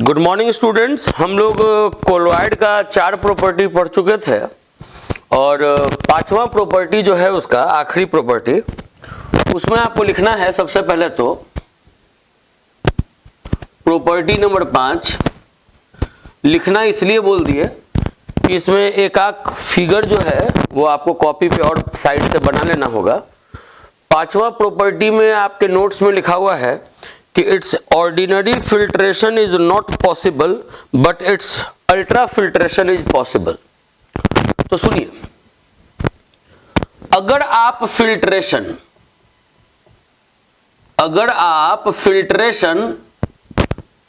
Good morning students. हम लोग colloid का 4 प्रॉपर्टी पढ़ चुके थे और 5वां प्रॉपर्टी जो है उसका आखिरी प्रॉपर्टी, उसमें आपको लिखना है सबसे पहले तो प्रॉपर्टी नंबर 5 लिखना इसलिए बोल दिए कि इसमें एक आख फिगर जो है वो आपको कॉपी पे और साइड से बना लेना होगा। 5वां प्रॉपर्टी में आपके नोट्स में लिखा हुआ है कि it's ordinary filtration is not possible but it's ultra filtration is possible. तो सुनिए, अगर आप फिल्ट्रेशन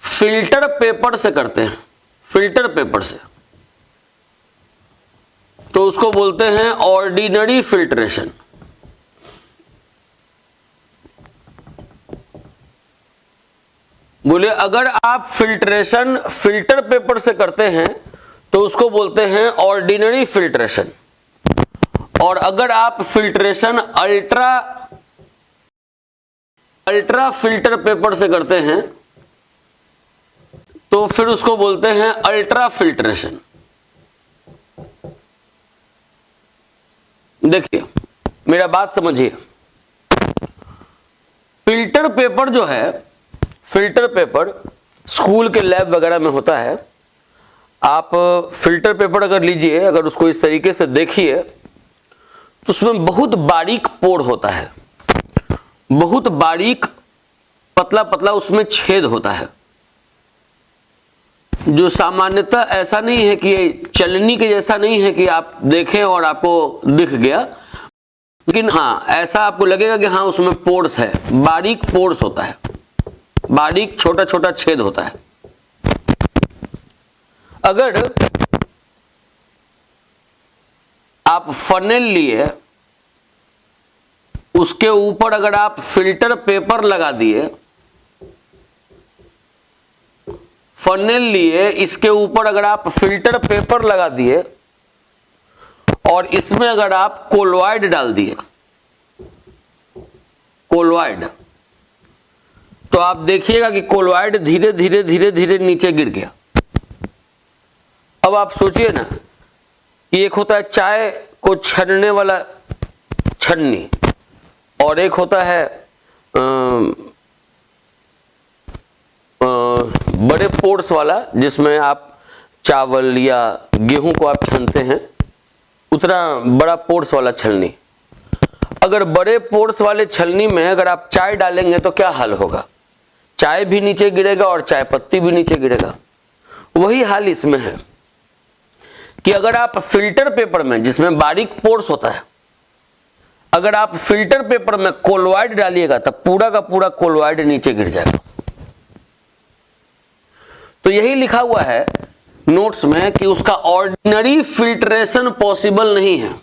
फिल्टर पेपर से करते हैं, फिल्टर पेपर से, तो उसको बोलते हैं ऑर्डिनरी फिल्ट्रेशन। बोले अगर आप फिल्ट्रेशन फिल्टर पेपर से करते हैं तो उसको बोलते हैं ऑर्डिनरी फिल्ट्रेशन, और अगर आप फिल्ट्रेशन अल्ट्रा फिल्टर पेपर से करते हैं तो फिर उसको बोलते हैं अल्ट्रा फिल्ट्रेशन। देखिए मेरा बात समझिए, फिल्टर पेपर जो है, फिल्टर पेपर स्कूल के लैब वगैरह में होता है। आप फिल्टर पेपर अगर लीजिए, अगर उसको इस तरीके से देखिए तो उसमें बहुत बारीक पोर होता है, बहुत बारीक पतला पतला उसमें छेद होता है, जो सामान्यतः ऐसा नहीं है कि ये चलनी के जैसा नहीं है कि आप देखें और आपको दिख गया, लेकिन हाँ ऐसा आपको लगेगा कि हाँ उसमें पोर्स है, बारीक पोर्स होता है, बारीक छोटा छोटा छेद होता है। अगर आप फनेल लिए, उसके ऊपर अगर आप फिल्टर पेपर लगा दिए, फनेल लिए इसके ऊपर अगर आप फिल्टर पेपर लगा दिए और इसमें अगर आप कोलॉइड डाल दिए, कोलॉइड, तो आप देखिएगा कि कोलॉइड धीरे धीरे धीरे धीरे नीचे गिर गया। अब आप सोचिए ना कि एक होता है चाय को छनने वाला छन्नी और एक होता है बड़े पोर्स वाला जिसमें आप चावल या गेहूं को आप छनते हैं, उतना बड़ा पोर्स वाला छलनी। अगर बड़े पोर्स वाले छलनी में अगर आप चाय डालेंगे तो क्या हाल होगा? चाय भी नीचे गिरेगा और चाय पत्ती भी नीचे गिरेगा। वही हाल इसमें है कि अगर आप फिल्टर पेपर में, जिसमें बारीक पोर्स होता है, अगर आप फिल्टर पेपर में कोलॉइड डालिएगा तब पूरा का पूरा कोलॉइड नीचे गिर जाएगा। तो यही लिखा हुआ है नोट्स में कि उसका ऑर्डिनरी फिल्ट्रेशन पॉसिबल नहीं है,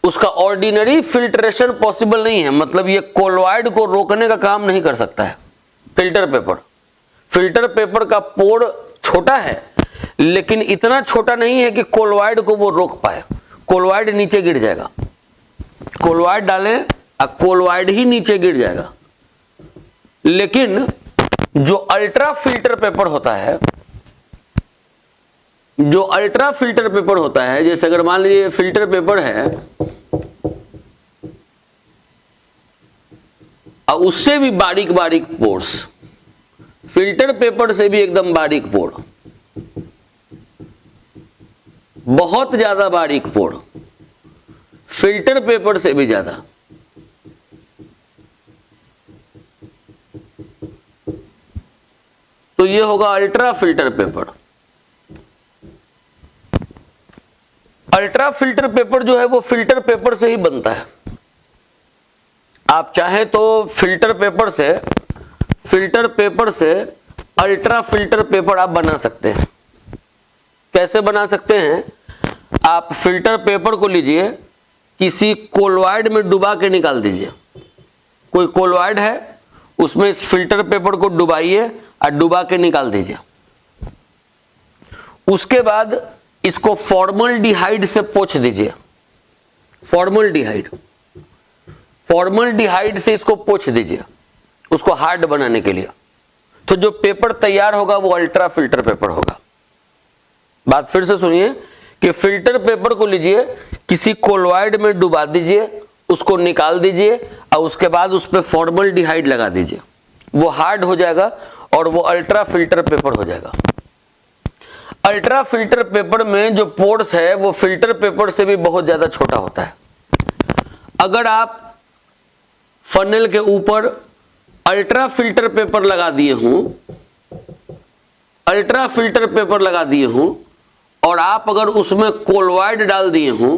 उसका ऑर्डिनरी फिल्ट्रेशन पॉसिबल नहीं है, मतलब ये कोलॉइड को रोकने का काम नहीं कर सकता है। फिल्टर पेपर का पोर छोटा है लेकिन इतना छोटा नहीं है कि कोलॉइड को वो रोक पाए। कोलॉइड नीचे गिर जाएगा, कोलॉइड डालें और कोलॉइड ही नीचे गिर जाएगा। लेकिन जो अल्ट्रा फिल्टर पेपर होता है, जो अल्ट्रा फिल्टर पेपर होता है, जैसे अगर मान लीजिए फिल्टर पेपर है और उससे भी बारीक बारीक पोर्स, फिल्टर पेपर से भी एकदम बारीक पोर, बहुत ज्यादा बारीक पोर, फिल्टर पेपर से भी ज्यादा। तो ये होगा ultra filter paper. Ultra filter paper जो है वो फिल्टर पेपर से ही बनता है। आप चाहें तो फिल्टर पेपर से अल्ट्रा फिल्टर पेपर आप बना सकते हैं। कैसे बना सकते हैं? आप फिल्टर पेपर को लीजिए, किसी कोलॉइड में डुबा के निकाल दीजिए। कोई कोलॉइड है, उसमें इस फिल्टर पेपर को डुबाइए और डुबा के निकाल दीजिए। उसके बाद इसको फॉर्मल्डिहाइड से पोंछ दीजिए, फॉर्मल्डिहाइड से इसको पोंछ दीजिए, उसको हार्ड बनाने के लिए। तो जो पेपर तैयार होगा वो अल्ट्रा फिल्टर पेपर होगा। बात फिर से सुनिए कि फिल्टर पेपर को लीजिए, किसी कोलॉइड में डुबा दीजिए, उसको निकाल दीजिए और उसके बाद उस पर फॉर्मल्डिहाइड लगा दीजिए, वो हार्ड हो जाएगा और वो अल्ट्रा फिल्टर पेपर हो जाएगा। अल्ट्रा फिल्टर पेपर में जो पोर्स है वो फिल्टर पेपर से भी बहुत ज्यादा छोटा होता है। अगर आप फनेल के ऊपर अल्ट्रा फिल्टर पेपर लगा दिए हूं, अल्ट्रा फिल्टर पेपर लगा दिए हूं और आप अगर उसमें कोलॉइड डाल दिए हूं,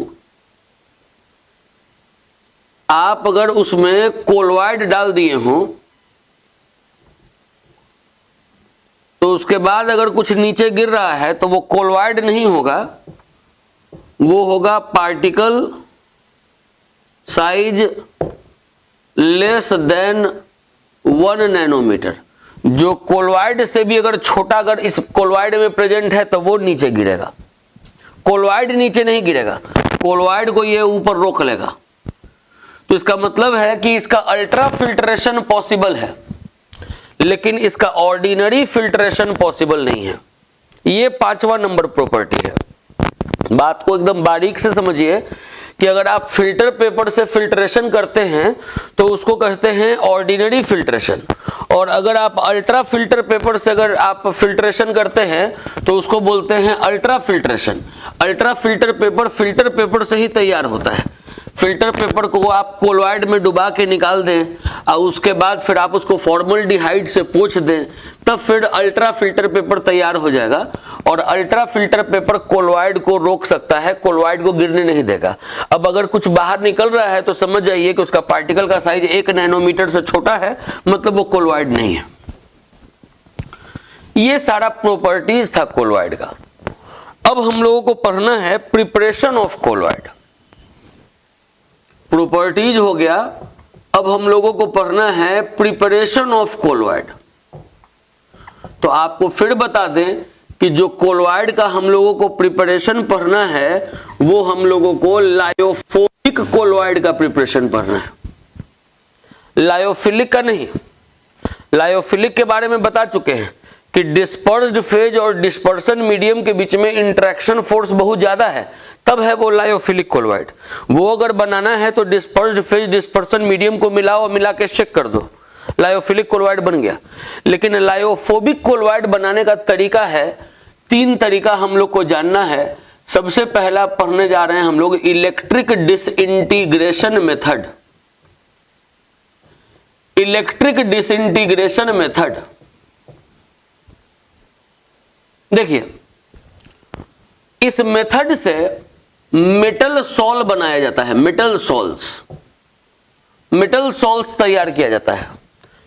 आप अगर उसमें कोलॉइड डाल दिए हों तो उसके बाद अगर कुछ नीचे गिर रहा है तो वो कोलॉइड नहीं होगा, वो होगा particle size less than 1 nanometer. जो कोलॉइड से भी अगर छोटा अगर इस कोलॉइड में प्रेजेंट है तो वो नीचे गिरेगा, कोलॉइड नीचे नहीं गिरेगा, कोलॉइड को ये ऊपर रोक लेगा। तो इसका मतलब है कि इसका अल्ट्रा फिल्ट्रेशन पॉसिबल है लेकिन इसका ऑर्डिनरी फिल्ट्रेशन पॉसिबल नहीं है। ये 5वां नंबर प्रॉपर्टी है। बात को एकदम बारीक से समझिए कि अगर आप फिल्टर पेपर से फिल्ट्रेशन करते हैं तो उसको कहते हैं ऑर्डिनरी फिल्ट्रेशन, और अगर आप अल्ट्रा फिल्टर पेपर से अगर आप फिल्ट्रेशन करते हैं तो उसको बोलते हैं ultra filtration. Ultra filter paper से ही तैयार होता है। फिल्टर पेपर को आप कोलॉइड में डुबा के निकाल दें और उसके बाद फिर आप उसको फॉर्मल्डिहाइड से पोंछ दें, तब फिर अल्ट्रा फिल्टर पेपर तैयार हो जाएगा। और अल्ट्रा फिल्टर पेपर कोलॉइड को रोक सकता है, कोलॉइड को गिरने नहीं देगा। अब अगर कुछ बाहर निकल रहा है तो समझ जाइए कि उसका पार्टिकल का साइज 1 नैनोमीटर से छोटा है, मतलब वो कोलॉइड नहीं है। ये सारा प्रॉपर्टीज था कोलॉइड का। अब हम लोगों को पढ़ना है प्रिपरेशन ऑफ कोलॉइड। प्रॉपर्टीज हो गया, अब हम लोगों को पढ़ना है प्रिपरेशन ऑफ कोलॉइड। तो आपको फिर बता दें कि जो कोलॉइड का हम लोगों को प्रिपरेशन पढ़ना है वो हम लोगों को लायोफोबिक कोलॉइड का प्रिपरेशन पढ़ना है, लायोफिलिक का नहीं। लायोफिलिक के बारे में बता चुके हैं कि डिस्पर्स्ड फेज और डिस्पर्सन मीडियम के बीच में इंटरेक्शन फोर्स बहुत ज्यादा है, तब है वो लायोफिलिक कोलॉइड। वो अगर बनाना है तो डिस्पर्स्ड फेज डिस्पर्सन मीडियम को मिलाओ, मिला के चेक कर दो, लायोफिलिक कोलॉइड बन गया। लेकिन लायोफोबिक कोलॉइड बनाने का तरीका है, 3 तरीका हम लोग को जानना है। सबसे पहला पढ़ने जा रहे हैं हम लोग electric disintegration method. Electric disintegration method देखिए, इस मेथड से मेटल सॉल बनाया जाता है। मेटल सॉल्स तैयार किया जाता है।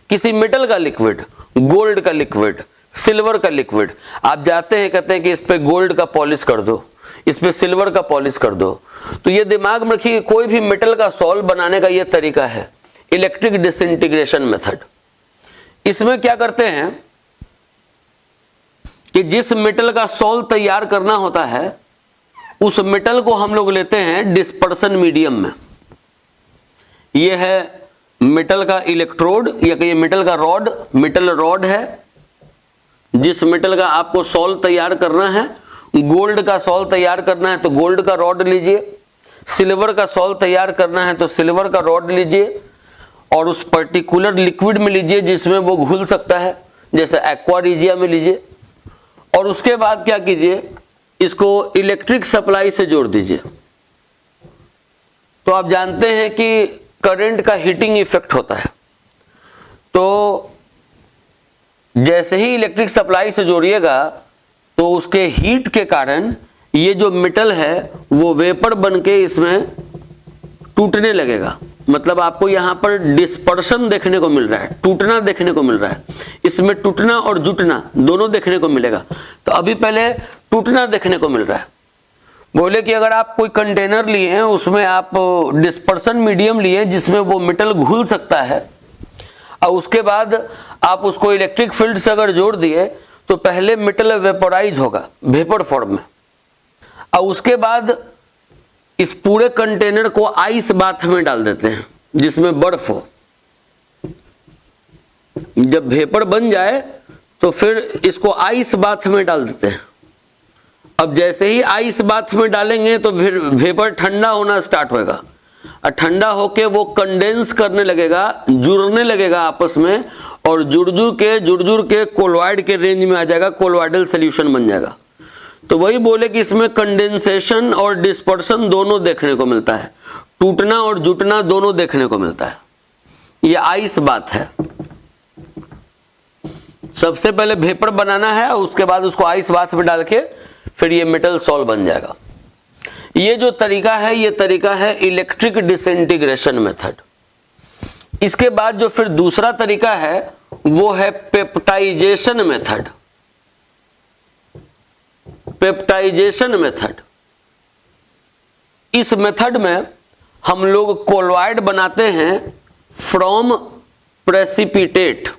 किसी मेटल का लिक्विड, गोल्ड का लिक्विड, सिल्वर का लिक्विड, आप जाते हैं कहते हैं कि इस पे गोल्ड का पॉलिश कर दो, इस पे सिल्वर का पॉलिश कर दो। तो ये दिमाग में रखिए, कोई भी मेटल का सॉल बनाने का ये तरीका है इलेक्ट्रिक डिसइंटीग्रेशन मेथड। इसमें क्या करते हैं कि जिस मेटल का सॉल तैयार करना होता है उस मेटल को हम लोग लेते हैं डिस्पर्सन मीडियम में। यह है मेटल का इलेक्ट्रोड या कि मेटल का रॉड, मेटल रॉड है। जिस मेटल का आपको सॉल तैयार करना है, गोल्ड का सॉल तैयार करना है तो गोल्ड का रॉड लीजिए, सिल्वर का सॉल तैयार करना है तो सिल्वर का रॉड लीजिए और उस पर्टिकुलर लिक्विड में लीजिए जिसमें वो घुल सकता है, जैसे एक्वा रिजिया में लीजिए। और उसके बाद क्या कीजिए, इसको इलेक्ट्रिक सप्लाई से जोड़ दीजिए। तो आप जानते हैं कि करंट का हीटिंग इफेक्ट होता है, तो जैसे ही इलेक्ट्रिक सप्लाई से जोड़िएगा तो उसके हीट के कारण ये जो मेटल है वो वेपर बन के इसमें टूटने लगेगा। मतलब आपको यहां पर डिस्पर्शन देखने को मिल रहा है, टूटना देखने को मिल रहा है। इसमें टूटना और जुटना दोनों देखने को मिलेगा। तो अभी पहले टूटना देखने को मिल रहा है। बोले कि अगर आप कोई कंटेनर लिए हैं, उसमें आप डिस्पर्सन मीडियम लिए जिसमें वो मेटल घुल सकता है, और उसके बाद आप उसको इलेक्ट्रिक फील्ड से अगर जोड़ दिए तो पहले मेटल वेपोराइज होगा वेपर फॉर्म में, और उसके बाद इस पूरे कंटेनर को आइस बाथ में डाल देते हैं जिसमें बर्फ हो। जब वेपर बन जाए तो फिर इसको आइस बाथ में डाल देते हैं। अब जैसे ही आइस बाथ में डालेंगे तो फिर वेपर ठंडा होना स्टार्ट होगा और ठंडा होके वो कंडेंस करने लगेगा, जुड़ने लगेगा आपस में, और जुड़ जुड़ के कोलॉइड के रेंज में आ जाएगा, कोलॉइडल सॉल्यूशन बन जाएगा। तो वही बोले कि इसमें कंडेंसेशन और डिस्पर्शन दोनों देखने को मिलता है, टूटना और जुटना दोनों देखने को मिलता है। ये आइस बात है। सबसे पहले वेपर बनाना है और उसके बाद उसको आइस बाथ में डाल के फिर ये मेटल सॉल्व बन जाएगा। ये जो तरीका है ये तरीका है इलेक्ट्रिक डिसइंटीग्रेशन मेथड। इसके बाद जो फिर दूसरा तरीका है वो है पेप्टाइजेशन मेथड। पेप्टाइजेशन मेथड, इस मेथड में हम लोग कोलॉइड बनाते हैं फ्रॉम प्रेसिपिटेट।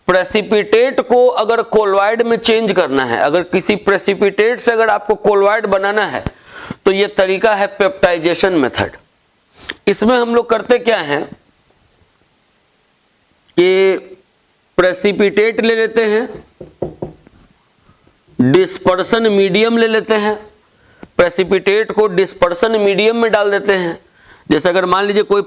प्रेसिपिटेट को अगर कोलॉइड में चेंज करना है, अगर किसी प्रेसिपिटेट से अगर आपको कोलॉइड बनाना है तो यह तरीका है पेप्टाइजेशन मेथड। इसमें हम लोग करते क्या हैं कि प्रेसिपिटेट ले लेते हैं, डिस्पर्सन मीडियम ले लेते हैं, प्रेसिपिटेट को डिस्पर्सन मीडियम में डाल देते हैं। जैसे अगर मान लीजिए कोई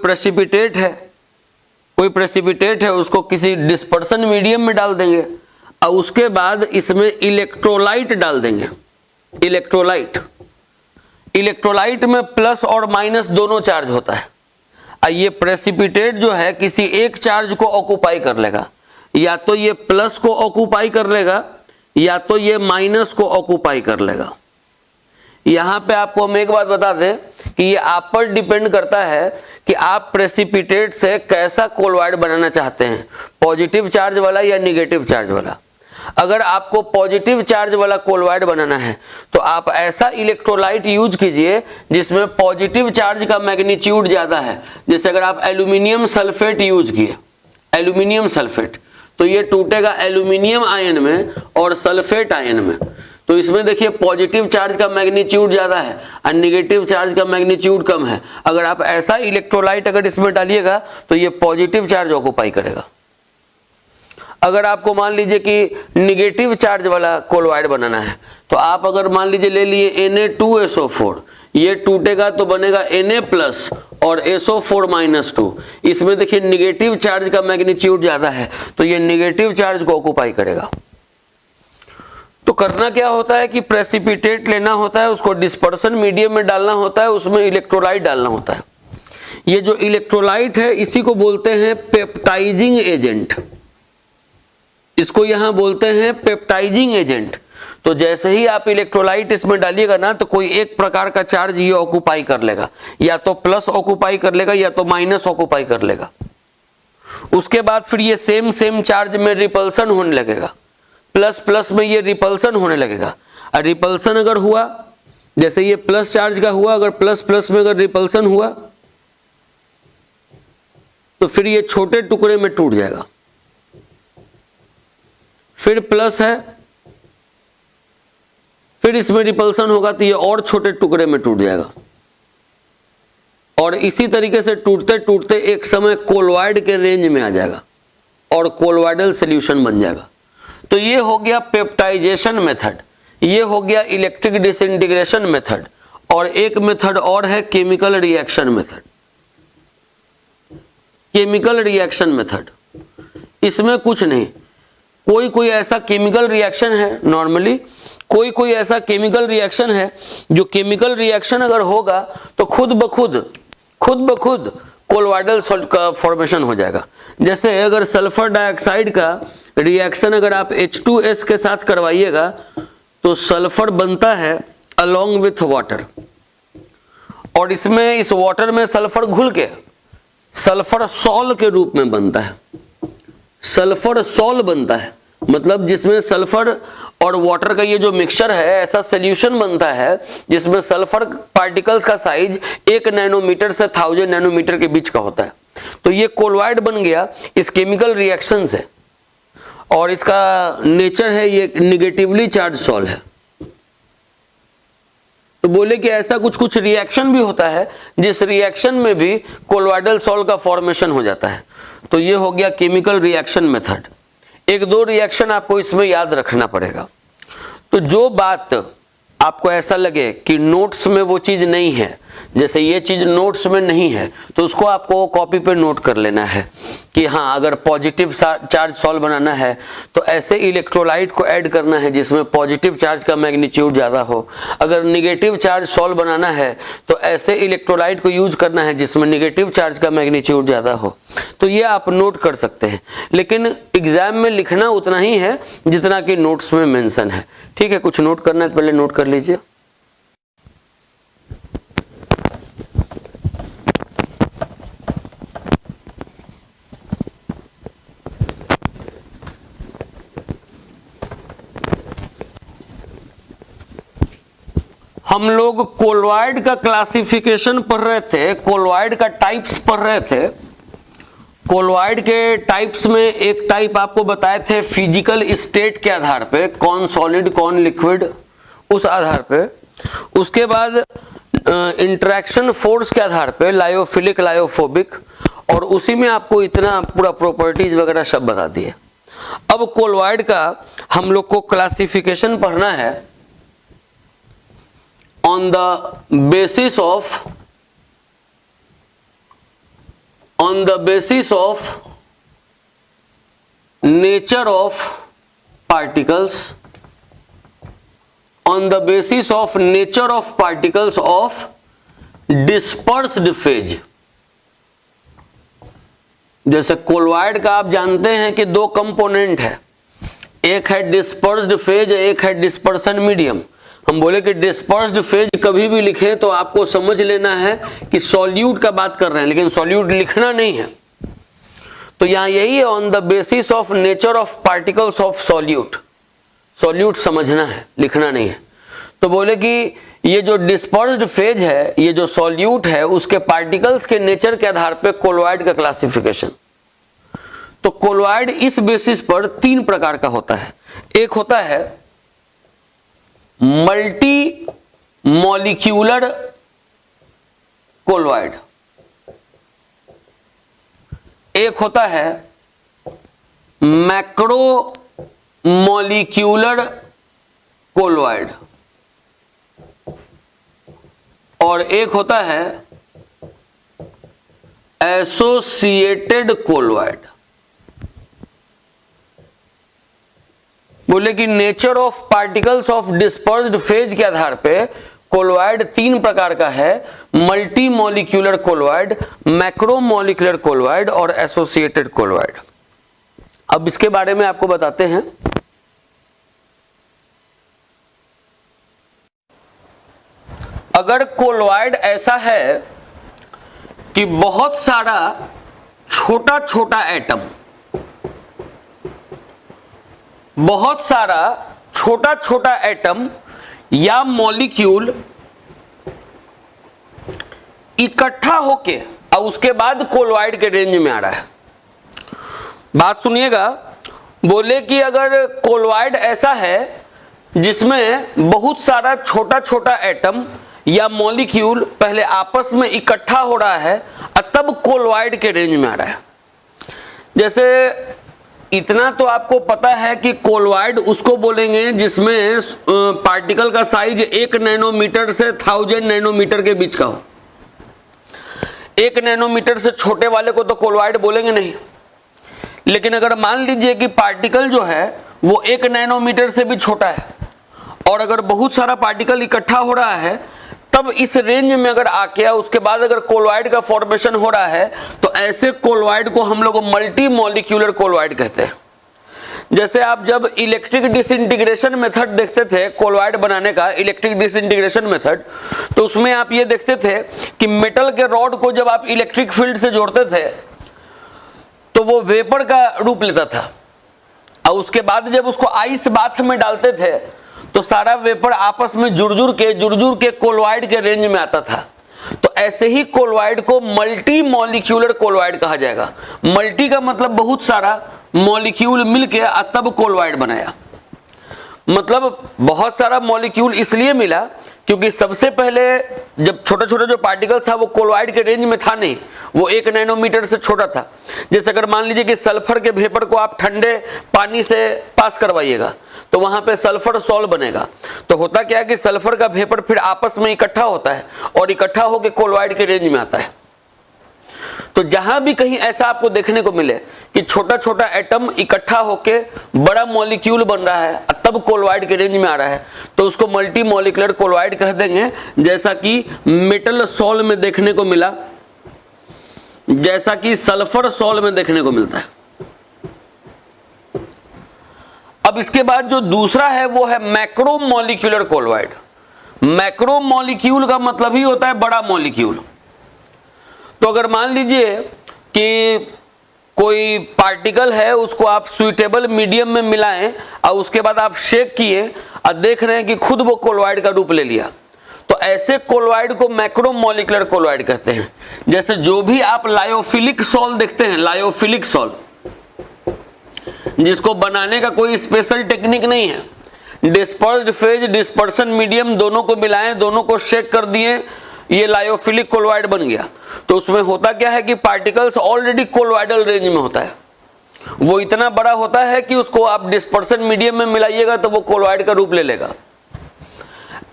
प्रेसिपिटेट है उसको किसी डिस्पर्सन मीडियम में डाल देंगे और उसके बाद इसमें इलेक्ट्रोलाइट डाल देंगे। इलेक्ट्रोलाइट में प्लस और माइनस दोनों चार्ज होता है और ये प्रेसिपिटेट जो है किसी एक चार्ज को ऑक्युपाई कर लेगा, या तो ये प्लस को ऑक्युपाई कर लेगा या तो ये माइनस को ऑक्युपाई कर लेगा। यहां पे आपको हम एक बात बता दें कि ये आप पर डिपेंड करता है कि आप प्रेसिपिटेट से कैसा कोलॉइड बनाना चाहते हैं, पॉजिटिव चार्ज वाला या निगेटिव चार्ज वाला। अगर आपको पॉजिटिव चार्ज वाला कोलॉइड बनाना है तो आप ऐसा इलेक्ट्रोलाइट यूज कीजिए जिसमें पॉजिटिव चार्ज का मैग्नीट्यूड ज्यादा है। जैसे अगर आप एल्यूमिनियम सल्फेट यूज किए, एल्यूमिनियम सल्फेट, तो ये टूटेगा एल्यूमिनियम आयन में और सल्फेट आयन में। तो इसमें देखिए पॉजिटिव चार्ज का मैग्नीट्यूड ज्यादा है और नेगेटिव चार्ज का मैग्नीट्यूड कम है। अगर आप ऐसा इलेक्ट्रोलाइट अगर इसमें डालिएगा तो ये पॉजिटिव चार्ज ऑक्युपाई करेगा। अगर आपको मान लीजिए कि नेगेटिव चार्ज वाला कोलॉइड बनाना है तो आप अगर मान लीजिए ले लिए Na2SO4, ये टूटेगा तो बनेगा Na+ और SO4 - 2। इसमें देखिए नेगेटिव चार्ज का मैग्नीट्यूड ज्यादा है तो ये नेगेटिव चार्ज को ऑक्युपाई करेगा। तो करना क्या होता है कि प्रेसिपिटेट लेना होता है, उसको डिस्पर्सन मीडियम में डालना होता है, उसमें इलेक्ट्रोलाइट डालना होता है। ये जो इलेक्ट्रोलाइट है इसी को बोलते हैं पेप्टाइजिंग एजेंट। इसको यहां बोलते हैं पेप्टाइजिंग एजेंट। तो जैसे ही आप इलेक्ट्रोलाइट इसमें डालिएगा ना तो कोई एक प्रकार का चार्ज ये ऑक्युपाई कर लेगा, या तो प्लस ऑक्युपाई कर लेगा या तो माइनस ऑक्युपाई कर लेगा। उसके बाद फिर ये सेम चार्ज में रिपल्सन होने लगेगा, प्लस प्लस में ये रिपल्सन होने लगेगा। और रिपल्सन अगर हुआ, जैसे ये प्लस चार्ज का हुआ, अगर प्लस प्लस में अगर रिपल्सन हुआ तो फिर ये छोटे टुकड़े में टूट जाएगा। फिर प्लस है, फिर इसमें रिपल्सन होगा तो ये और छोटे टुकड़े में टूट जाएगा। और इसी तरीके से टूटते टूटते एक समय कोलॉइड के रेंज में आ जाएगा और कोलॉइडल सॉल्यूशन बन जाएगा। तो ये हो गया पेप्टाइजेशन मेथड, ये हो गया इलेक्ट्रिक डिसइंटीग्रेशन मेथड, और एक मेथड और है chemical reaction method. Chemical reaction method, इसमें कुछ नहीं, कोई ऐसा केमिकल रिएक्शन है, नॉर्मली कोई ऐसा केमिकल रिएक्शन है जो केमिकल रिएक्शन अगर होगा तो खुद ब खुद कोलॉइडल सॉल्ट का फॉर्मेशन हो जाएगा। जैसे अगर सल्फर डाइऑक्साइड का रिएक्शन अगर आप H2S के साथ करवाइएगा तो सल्फर बनता है अलोंग विथ वाटर, और इसमें इस वाटर में सल्फर घुल के सल्फर सॉल के रूप में बनता है। सल्फर सॉल बनता है मतलब जिसमें सल्फर और वाटर का ये जो मिक्सचर है ऐसा सॉल्यूशन बनता है जिसमें सल्फर पार्टिकल्स का साइज 1 नैनोमीटर से 1000 नैनोमीटर के बीच का होता है। तो ये कोलॉइड बन गया इस केमिकल रिएक्शन से, और इसका नेचर है ये निगेटिवली चार्ज सॉल है। तो बोले कि ऐसा कुछ रिएक्शन भी होता है जिस रिएक्शन में भी कोलॉइडल सॉल का फॉर्मेशन हो जाता है। तो ये हो गया केमिकल रिएक्शन मेथड। एक दो रिएक्शन आपको इसमें याद रखना पड़ेगा। तो जो बात आपको ऐसा लगे कि नोट्स में वो चीज नहीं है, जैसे ये चीज नोट्स में नहीं है, तो उसको आपको कॉपी पे नोट कर लेना है कि हाँ, अगर पॉजिटिव चार्ज सॉल्व बनाना है तो ऐसे इलेक्ट्रोलाइट को ऐड करना है जिसमें पॉजिटिव चार्ज का मैग्नीट्यूड ज्यादा हो। अगर निगेटिव चार्ज सॉल्व बनाना है तो ऐसे इलेक्ट्रोलाइट को यूज करना है जिसमें निगेटिव चार्ज का मैग्नीट्यूड ज्यादा हो। तो ये आप नोट कर सकते हैं, लेकिन एग्जाम में लिखना उतना ही है जितना कि नोट्स में मेंशन है। ठीक है, कुछ नोट करना है तो पहले नोट कर लीजिए। हम लोग कोलॉइड का क्लासिफिकेशन पढ़ रहे थे, कोलॉइड का टाइप्स पढ़ रहे थे। कोलॉइड के टाइप्स में एक टाइप आपको बताए थे फिजिकल स्टेट के आधार पे, कौन सॉलिड कौन लिक्विड, उस आधार पे। उसके बाद इंटरेक्शन फोर्स के आधार पे लायोफिलिक लायोफोबिक, और उसी में आपको इतना पूरा प्रॉपर्टीज वगैरह सब बता दिए। अब कोलॉइड का हम लोग को क्लासिफिकेशन पढ़ना है on the basis of nature of particles, on the basis of nature of particles of dispersed phase। जैसे कोलॉइड का आप जानते हैं कि दो कंपोनेंट है, एक है डिस्पर्स्ड फेज, एक है डिस्पर्सन मीडियम। हम बोले कि डिस्पर्स्ड फेज कभी भी लिखें तो आपको समझ लेना है कि सॉल्यूट का बात कर रहे हैं, लेकिन सॉल्यूट लिखना नहीं है। तो यहां यही है, on the basis of nature of particles of solute, solute समझना है, लिखना नहीं है। तो बोले कि ये जो डिस्पर्स्ड फेज है, ये जो सॉल्यूट है, उसके पार्टिकल्स के नेचर के आधार पर कोलॉइड का क्लासिफिकेशन। तो कोलॉइड इस बेसिस पर तीन प्रकार का होता है। एक होता है मल्टी मॉलिक्यूलर कोलॉइड, एक होता है मैक्रो मॉलिक्यूलर कोलॉइड, और एक होता है एसोसिएटेड कोलॉइड। बोले कि nature of particles of dispersed phase के आधार पे कोलॉइड तीन प्रकार का है, multi molecular colloid, macro molecular colloid और एसोसिएटेड कोलॉइड। अब इसके बारे में आपको बताते हैं। अगर कोलॉइड ऐसा है कि बहुत सारा छोटा छोटा एटम, बहुत सारा छोटा छोटा एटम या मॉलिक्यूल इकट्ठा होके और उसके बाद कोलॉइड के रेंज में आ रहा है। बात सुनिएगा, बोले कि अगर कोलॉइड ऐसा है जिसमें बहुत सारा छोटा छोटा एटम या मॉलिक्यूल पहले आपस में इकट्ठा हो रहा है और तब कोलॉइड के रेंज में आ रहा है। जैसे इतना तो आपको पता है कि कोलॉइड उसको बोलेंगे जिसमें पार्टिकल का साइज 1 नैनोमीटर से 1000 नैनोमीटर के बीच का हो। 1 नैनोमीटर से छोटे वाले को तो कोलॉइड बोलेंगे नहीं। लेकिन अगर मान लीजिए कि पार्टिकल जो है वो 1 नैनोमीटर से भी छोटा है और अगर बहुत सारा पार्टिकल इकट्ठा हो रहा है, तब इस रेंज में अगर आके उसके बाद अगर कोलॉइड का फॉर्मेशन हो रहा है, तो ऐसे कोलॉइड को हम लोग मल्टी मॉलिक्यूलर कोलॉइड कहते हैं। जैसे आप जब इलेक्ट्रिक डिसइंटीग्रेशन मेथड देखते थे कोलॉइड बनाने का, इलेक्ट्रिक डिसइंटीग्रेशन मेथड, तो उसमें आप ये देखते थे कि मेटल के रॉड को जब आप इलेक्ट्रिक फील्ड से जोड़ते थे तो वो वेपर का रूप लेता था, और उसके बाद जब उसको आइस बाथ में डालते थे तो सारा वेपर आपस में जुड़ जुड़ के कोलॉइड के रेंज में आता था। तो ऐसे ही कोलॉइड को मल्टी मॉलिक्यूलर कोलॉइड कहा जाएगा। मल्टी का मतलब बहुत सारा, मॉलिक्यूल मिलके तब कोलॉइड बनाया। मतलब बहुत सारा मॉलिक्यूल इसलिए मिला क्योंकि सबसे पहले जब छोटा छोटा जो पार्टिकल था वो कोलोइड के रेंज में था नहीं, वो 1 नैनोमीटर से छोटा था। जैसे अगर मान लीजिए कि सल्फर के वेपर को आप ठंडे पानी से पास करवाइएगा तो वहां पे सल्फर सॉल बनेगा। तो होता क्या है कि सल्फर का वेपर फिर आपस में इकट्ठा होता है और इकट्ठा होकर कोलोइड के रेंज में आता है। तो जहां भी कहीं ऐसा आपको देखने को मिले कि छोटा छोटा एटम इकट्ठा होके बड़ा मॉलिक्यूल बन रहा है तब कोलोइड के रेंज में आ रहा है, तो उसको मल्टी मॉलिक्यूलर कोलोइड कह देंगे, जैसा कि मेटल सॉल में देखने को मिला, जैसा कि सल्फर सॉल में देखने को मिलता है। अब इसके बाद जो दूसरा है वो है macro molecular colloid. Macro molecule का मतलब ही होता है बड़ा मॉलिक्यूल। तो अगर मान लीजिए कि कोई पार्टिकल है, उसको आप सुइटेबल मीडियम में मिलाएं और उसके बाद आप शेक किए और देख रहे हैं कि खुद वो कोलोइड का रूप ले लिया, तो ऐसे कोलोइड को मैक्रो मॉलिक्यूलर कोलोइड कहते हैं। जैसे जो भी आप लायोफिलिक सॉल देखते हैं, लायोफिलिक सॉल, जिसको बनाने का कोई स्पेशल टेक्निक नहीं है, डिस्पर्स्ड फेज डिस्पर्सन मीडियम दोनों को मिलाएं, दोनों को शेक कर दिए, ये लायोफिलिक कोलोइड बन गया। तो उसमें होता क्या है कि पार्टिकल्स ऑलरेडी कोलोइडल रेंज में होता है, वो इतना बड़ा होता है कि उसको आप डिस्पर्सन मीडियम में मिलाइएगा तो वो कोलोइड का रूप ले लेगा।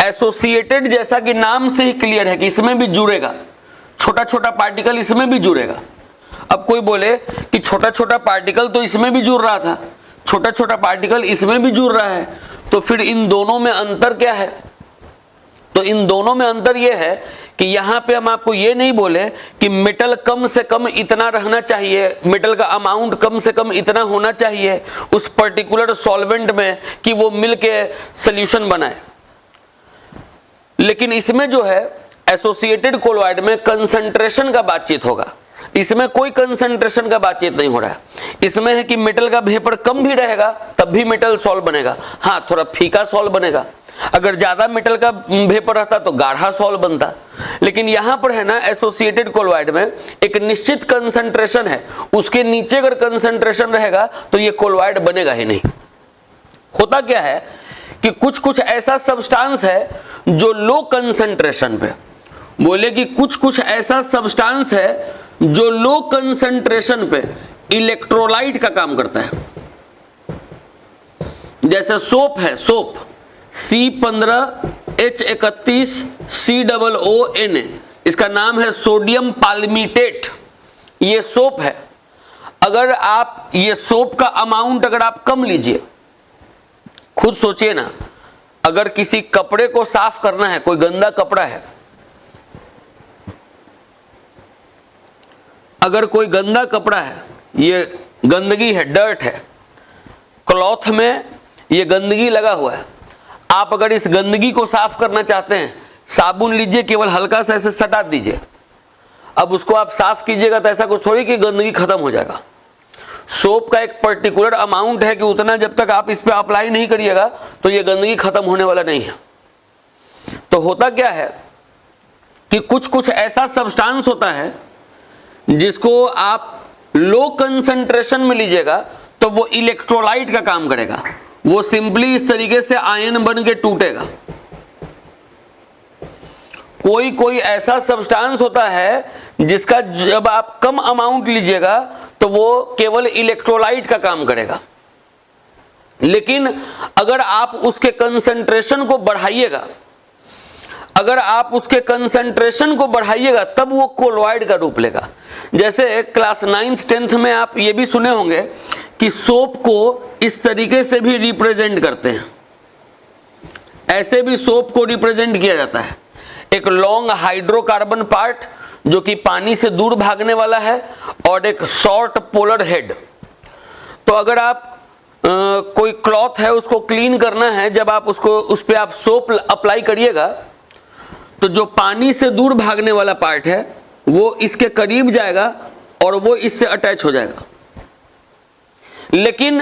एसोसिएटेड, जैसा कि नाम से ही क्लियर है कि इसमें भी जुड़ेगा, छोटा छोटा पार्टिकल इसमें भी जुड़ेगा। अब कोई बोले कि छोटा छोटा पार्टिकल तो इसमें भी जुड़ रहा था, छोटा छोटा पार्टिकल इसमें भी जुड़ रहा है, तो फिर इन दोनों में अंतर क्या है? तो इन दोनों में अंतर यह है कि यहां पे हम आपको ये नहीं बोले कि मेटल कम से कम इतना रहना चाहिए, मेटल का अमाउंट कम से कम इतना होना चाहिए उस पर्टिकुलर सॉल्वेंट में कि वो मिलके सॉल्यूशन बनाए। लेकिन इसमें जो है एसोसिएटेड कोलोइड में कंसंट्रेशन का बातचीत होगा, इसमें कोई कंसंट्रेशन का बातचीत नहीं हो रहा है। इसमें है कि मेटल का वेपर कम भी रहेगा तब भी मेटल सॉल्व बनेगा, हाँ थोड़ा फीका सॉल्व बनेगा। अगर ज्यादा मेटल का वेपर रहता तो गाढ़ा सॉल्व बनता। लेकिन यहां पर है ना एसोसिएटेड कोलोइड में एक निश्चित कंसंट्रेशन है, उसके नीचे अगर कंसंट्रेशन रहेगा तो ये कोलोइड बनेगा ही नहीं। होता क्या है कि कुछ कुछ ऐसा सब्सटेंस है जो लो कंसंट्रेशन पे, बोले कि कुछ कुछ ऐसा सब्सटेंस है जो लो कंसंट्रेशन पे इलेक्ट्रोलाइट का काम करता है। जैसे सोप है, सोप C15H31COO, इसका नाम है सोडियम पाल्मिटेट, ये सोप है। अगर आप ये सोप का अमाउंट अगर आप कम लीजिए, खुद सोचिए ना, अगर किसी कपड़े को साफ करना है, कोई गंदा कपड़ा है, अगर कोई गंदा कपड़ा है, ये गंदगी है, डर्ट है, क्लॉथ में ये गंदगी लगा हुआ है, आप अगर इस गंदगी को साफ करना चाहते हैं, साबुन लीजिए, केवल हल्का सा ऐसे सटा दीजिए, अब उसको आप साफ कीजिएगा तो ऐसा कुछ थोड़ी कि गंदगी खत्म हो जाएगा। सोप का एक पर्टिकुलर अमाउंट है कि उतना जब तक आप इस पे अप्लाई नहीं करिएगा तो ये गंदगी खत्म होने वाला नहीं है। तो होता क्या है कि कुछ कुछ ऐसा सब्सटेंस होता है जिसको आप लो कंसंट्रेशन में लीजिएगा तो वो इलेक्ट्रोलाइट का काम करेगा, वो सिंपली इस तरीके से आयन बन के टूटेगा। कोई कोई ऐसा सब्सटेंस होता है जिसका जब आप कम अमाउंट लीजिएगा तो वो केवल इलेक्ट्रोलाइट का काम करेगा, लेकिन अगर आप उसके कंसंट्रेशन को बढ़ाइएगा, अगर आप उसके कंसंट्रेशन को बढ़ाइएगा तब वो कोलोइड का रूप लेगा। जैसे क्लास 9th 10th में आप ये भी सुने होंगे कि सोप को इस तरीके से भी रिप्रेजेंट करते हैं, ऐसे भी सोप को रिप्रेजेंट किया जाता है। एक लॉन्ग हाइड्रोकार्बन पार्ट जो कि पानी से दूर भागने वाला है और एक शॉर्ट पोलर हेड। तो अगर आप कोई क्लॉथ है उसको क्लीन करना है, जब आप उसको उस पे आप सोप अप्लाई करिएगा तो जो पानी से दूर भागने वाला पार्ट है वो इसके करीब जाएगा और वो इससे अटैच हो जाएगा। लेकिन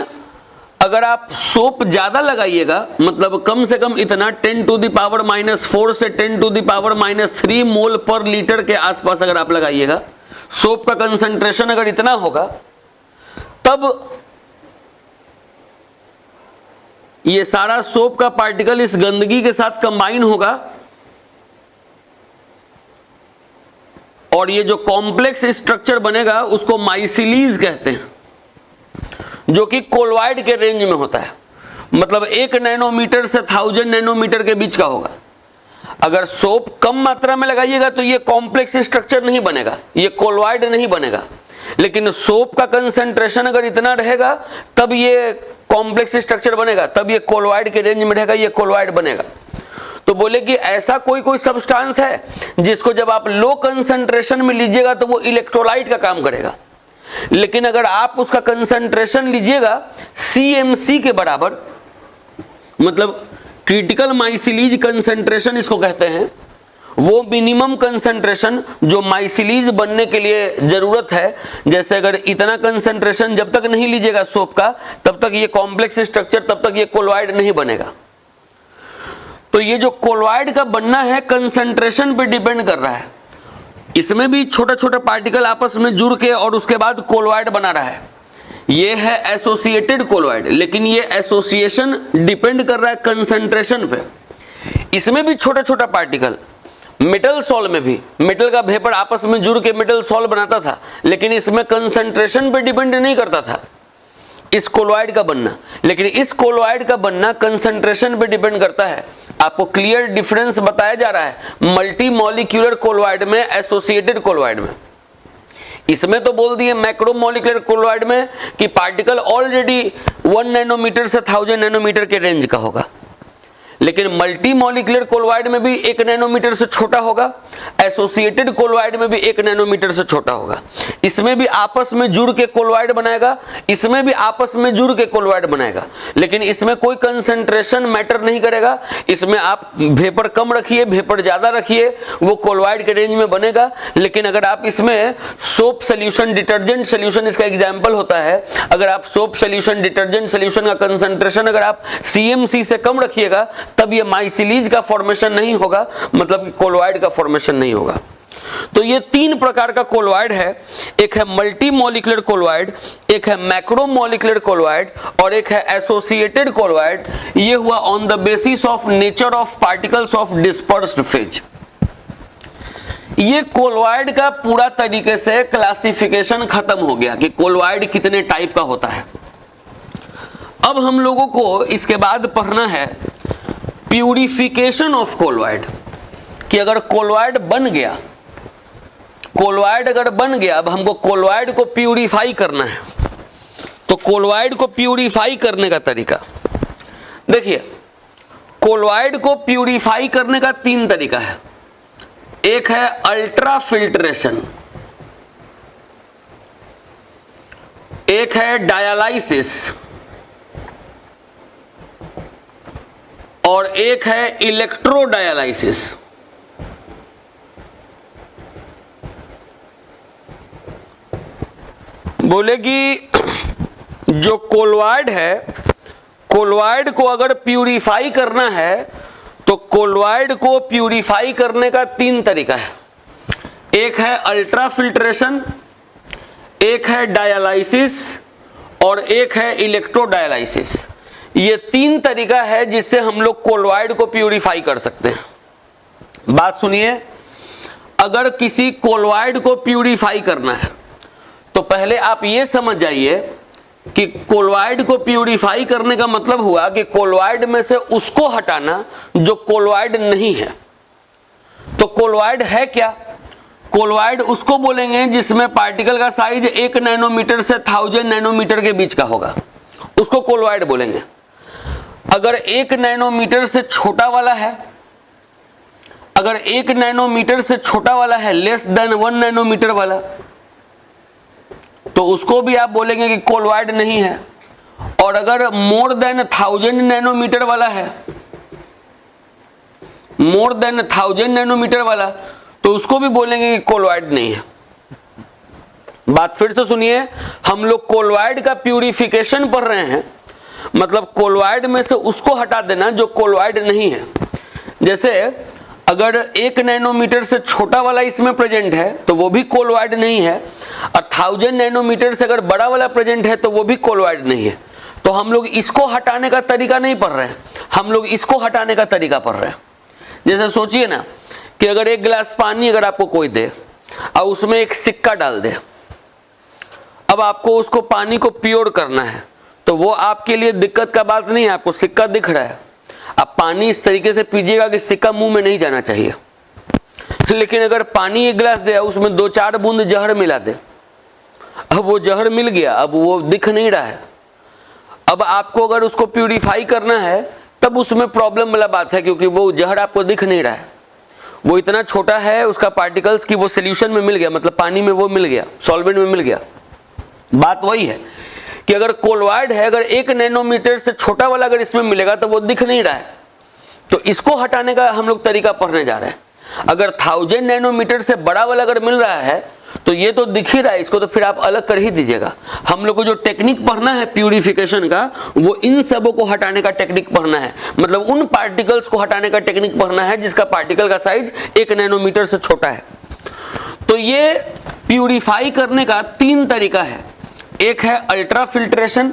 अगर आप सोप ज्यादा लगाइएगा, मतलब कम से कम इतना 10⁻⁻⁴ से 10⁻⁻³ मोल पर लीटर के आसपास अगर आप लगाइएगा, सोप का कंसंट्रेशन अगर इतना होगा, तब ये सारा सोप का पार्टिकल इस गंदगी के साथ कंबाइन होगा और ये जो कॉम्प्लेक्स स्ट्रक्चर बनेगा उसको माइसिलीज कहते हैं, जो कि कोलॉइड के रेंज में होता है, मतलब 1 नैनोमीटर से 1000 नैनोमीटर के बीच का होगा। अगर सोप कम मात्रा में लगाइएगा तो ये कॉम्प्लेक्स स्ट्रक्चर नहीं बनेगा, ये कोलॉइड नहीं बनेगा, लेकिन सोप का कंसंट्रेशन अगर इतना रहेगा तब ये कॉम्प्लेक्स स्ट्रक्चर बनेगा, तब ये कोलॉइड के रेंज में रहेगा, ये कोलॉइड बनेगा। तो बोले कि ऐसा कोई सब्सटेंस है जिसको जब आप लो कंसंट्रेशन में लीजिएगा तो वो इलेक्ट्रोलाइट का काम करेगा, लेकिन अगर आप उसका कंसंट्रेशन लीजिएगा CMC के बराबर, मतलब क्रिटिकल माइसिलीज कंसंट्रेशन इसको कहते हैं, वो मिनिमम कंसंट्रेशन जो माइसिलीज बनने के लिए जरूरत है, जैसे अगर इतना कंसंट्रेशन जब तक नहीं लीजिएगा सोप का तब तक ये कॉम्प्लेक्स स्ट्रक्चर, तब तक ये कोलॉइड नहीं बनेगा। तो ये जो कोलॉइड का बनना है कंसंट्रेशन पे डिपेंड कर रहा है, इसमें भी छोटा छोटा पार्टिकल आपस में जुड़ के और उसके बाद कोलॉइड बना रहा है। ये है एसोसिएटेड कोलॉइड, लेकिन ये एसोसिएशन डिपेंड कर रहा है कंसंट्रेशन पे। इसमें भी छोटा छोटा पार्टिकल, मेटल सॉल्ट में भी मेटल का वेपर आपस में जुड़ के मेटल सॉल्ट बनाता था, लेकिन इसमें कंसंट्रेशन पे डिपेंड नहीं करता था इस कोलॉइड का बनना, लेकिन इस कोलॉइड का बनना कंसंट्रेशन पे डिपेंड करता है। आपको क्लियर डिफरेंस बताया जा रहा है मल्टी मॉलिक्यूलर कोलॉइड में, एसोसिएटेड कोलॉइड में। इसमें तो बोल दिए मैक्रोमोलिकुलर कोलॉइड में कि पार्टिकल ऑलरेडी 1 नैनोमीटर से 1000 नैनोमीटर के रेंज का होगा, लेकिन मल्टी मॉलिक्यूलर कोलॉइड में भी 1 नैनोमीटर से छोटा होगा, एसोसिएटेड कोलॉइड में भी 1 नैनोमीटर से छोटा होगा। इसमें भी आपस में जुड़ के कोलॉइड बनाएगा, इसमें भी आपस में जुड़ के कोलॉइड बनाएगा, लेकिन इसमें कोई कंसंट्रेशन मैटर नहीं करेगा। इसमें आप वेपर कम रखिए, वेपर ज्यादा रखिए, वो कोलॉइड के रेंज में बनेगा। लेकिन अगर आप इसमें सोप सोल्यूशन, डिटर्जेंट सोल्यूशन इसका एग्जाम्पल होता है, अगर आप सोप सोल्यूशन, डिटर्जेंट सोल्यूशन का कंसंट्रेशन अगर आप CMC से कम रखिएगा तब ये माइसिलीज का फॉर्मेशन नहीं होगा, मतलब कोलॉइड का फॉर्मेशन नहीं होगा। तो ये 3 प्रकार का कोलॉइड है, एक है मल्टी मॉलिक्यूलर कोलॉइड, एक है मैक्रोमोलिक्यूलर कोलॉइड और एक है एसोसिएटेड कोलॉइड। ये हुआ on the basis of nature of particles of dispersed phase. ये कोलॉइड का पूरा तरीके से क्लासिफिकेशन खत्म हो गया कि कोलॉइड कितने टाइप का होता है। अब हम लोगों को इसके बाद पढ़ना है प्यूरिफिकेशन ऑफ कोलॉइड, कि अगर कोलॉइड बन गया, कोलॉइड अगर बन गया, अब हमको कोलॉइड को प्यूरिफाई करना है। तो कोलॉइड को प्यूरिफाई करने का तरीका देखिए, कोलॉइड को प्यूरिफाई करने का 3 तरीका है। एक है अल्ट्रा फिल्ट्रेशन, एक है डायलाइसिस और एक है इलेक्ट्रोडायलाइसिस। बोले कि जो कोलॉइड है, कोलॉइड को अगर प्यूरिफाई करना है तो कोलॉइड को प्यूरिफाई करने का 3 तरीका है। एक है अल्ट्रा फिल्ट्रेशन, एक है डायलाइसिस और एक है इलेक्ट्रोडायलाइसिस। ये 3 तरीका है जिससे हम लोग कोलॉइड को प्यूरिफाई कर सकते हैं। बात सुनिए, अगर किसी कोलॉइड को प्यूरिफाई करना है तो पहले आप ये समझ जाइए कि कोलॉइड को प्यूरिफाई करने का मतलब हुआ कि कोलॉइड में से उसको हटाना जो कोलॉइड नहीं है। तो कोलॉइड है क्या? कोलॉइड उसको बोलेंगे जिसमें पार्टिकल का साइज 1 नैनोमीटर से 1000 नैनोमीटर के बीच का होगा, उसको कोलॉइड बोलेंगे। अगर 1 नैनोमीटर से छोटा वाला है, अगर 1 नैनोमीटर से छोटा वाला है, लेस देन 1 नैनोमीटर वाला, तो उसको भी आप बोलेंगे कि कोलॉइड नहीं है। और अगर मोर देन 1000 नैनोमीटर वाला है, मोर देन 1000 नैनोमीटर वाला, तो उसको भी बोलेंगे कि कोलॉइड नहीं है। बात फिर से सुनिए, हम लोग कोलॉइड का प्यूरिफिकेशन पढ़ रहे हैं, मतलब कोलॉइड में से उसको हटा देना जो कोलॉइड नहीं है। जैसे अगर 1 नैनोमीटर से छोटा वाला इसमें प्रेजेंट है तो वो भी कोलॉइड नहीं है, और 1000 नैनोमीटर से अगर बड़ा वाला प्रेजेंट है तो वो भी कोलॉइड नहीं है। तो हम लोग इसको हटाने का तरीका नहीं पढ़ रहे हैं, हम लोग इसको हटाने का तरीका पढ़ रहे हैं। जैसे सोचिए ना कि अगर 1 गिलास पानी अगर आपको कोई दे और उसमें एक सिक्का डाल दे, अब आपको उसको पानी को प्योर करना है, तो वो आपके लिए दिक्कत का बात नहीं है। आपको सिक्का दिख रहा है, आप पानी इस तरीके से पीजिएगा कि सिक्का मुंह में नहीं जाना चाहिए। लेकिन अगर पानी एक गिलास दे, उसमें 2-4 बूंद जहर मिला दे, अब वो जहर मिल गया, अब वो दिख नहीं रहा है। अब आपको अगर उसको प्यूरिफाई करना है तब उसमें प्रॉब्लम वाला बात है, क्योंकि वो जहर आपको दिख नहीं रहा है, वो इतना छोटा है उसका पार्टिकल्स की वो सोल्यूशन में मिल गया, मतलब पानी में वो मिल गया, सॉल्वेंट में मिल गया। बात वही है कि अगर कोलॉइड है, अगर 1 नैनोमीटर से छोटा वाला अगर इसमें मिलेगा तो वो दिख नहीं रहा है, तो इसको हटाने का हम लोग तरीका पढ़ने जा रहे हैं। अगर 1000 नैनोमीटर से बड़ा वाला अगर मिल रहा है तो ये तो दिख ही रहा है, इसको तो फिर आप अलग कर ही दीजिएगा। हम लोग को जो टेक्निक पढ़ना है प्यूरिफिकेशन का, वो इन सबों को हटाने का टेक्निक पढ़ना है, मतलब उन पार्टिकल्स को हटाने का टेक्निक पढ़ना है जिसका पार्टिकल का साइज 1 नैनोमीटर से छोटा है। तो ये प्यूरिफाई करने का 3 तरीका है, एक है अल्ट्रा फिल्ट्रेशन,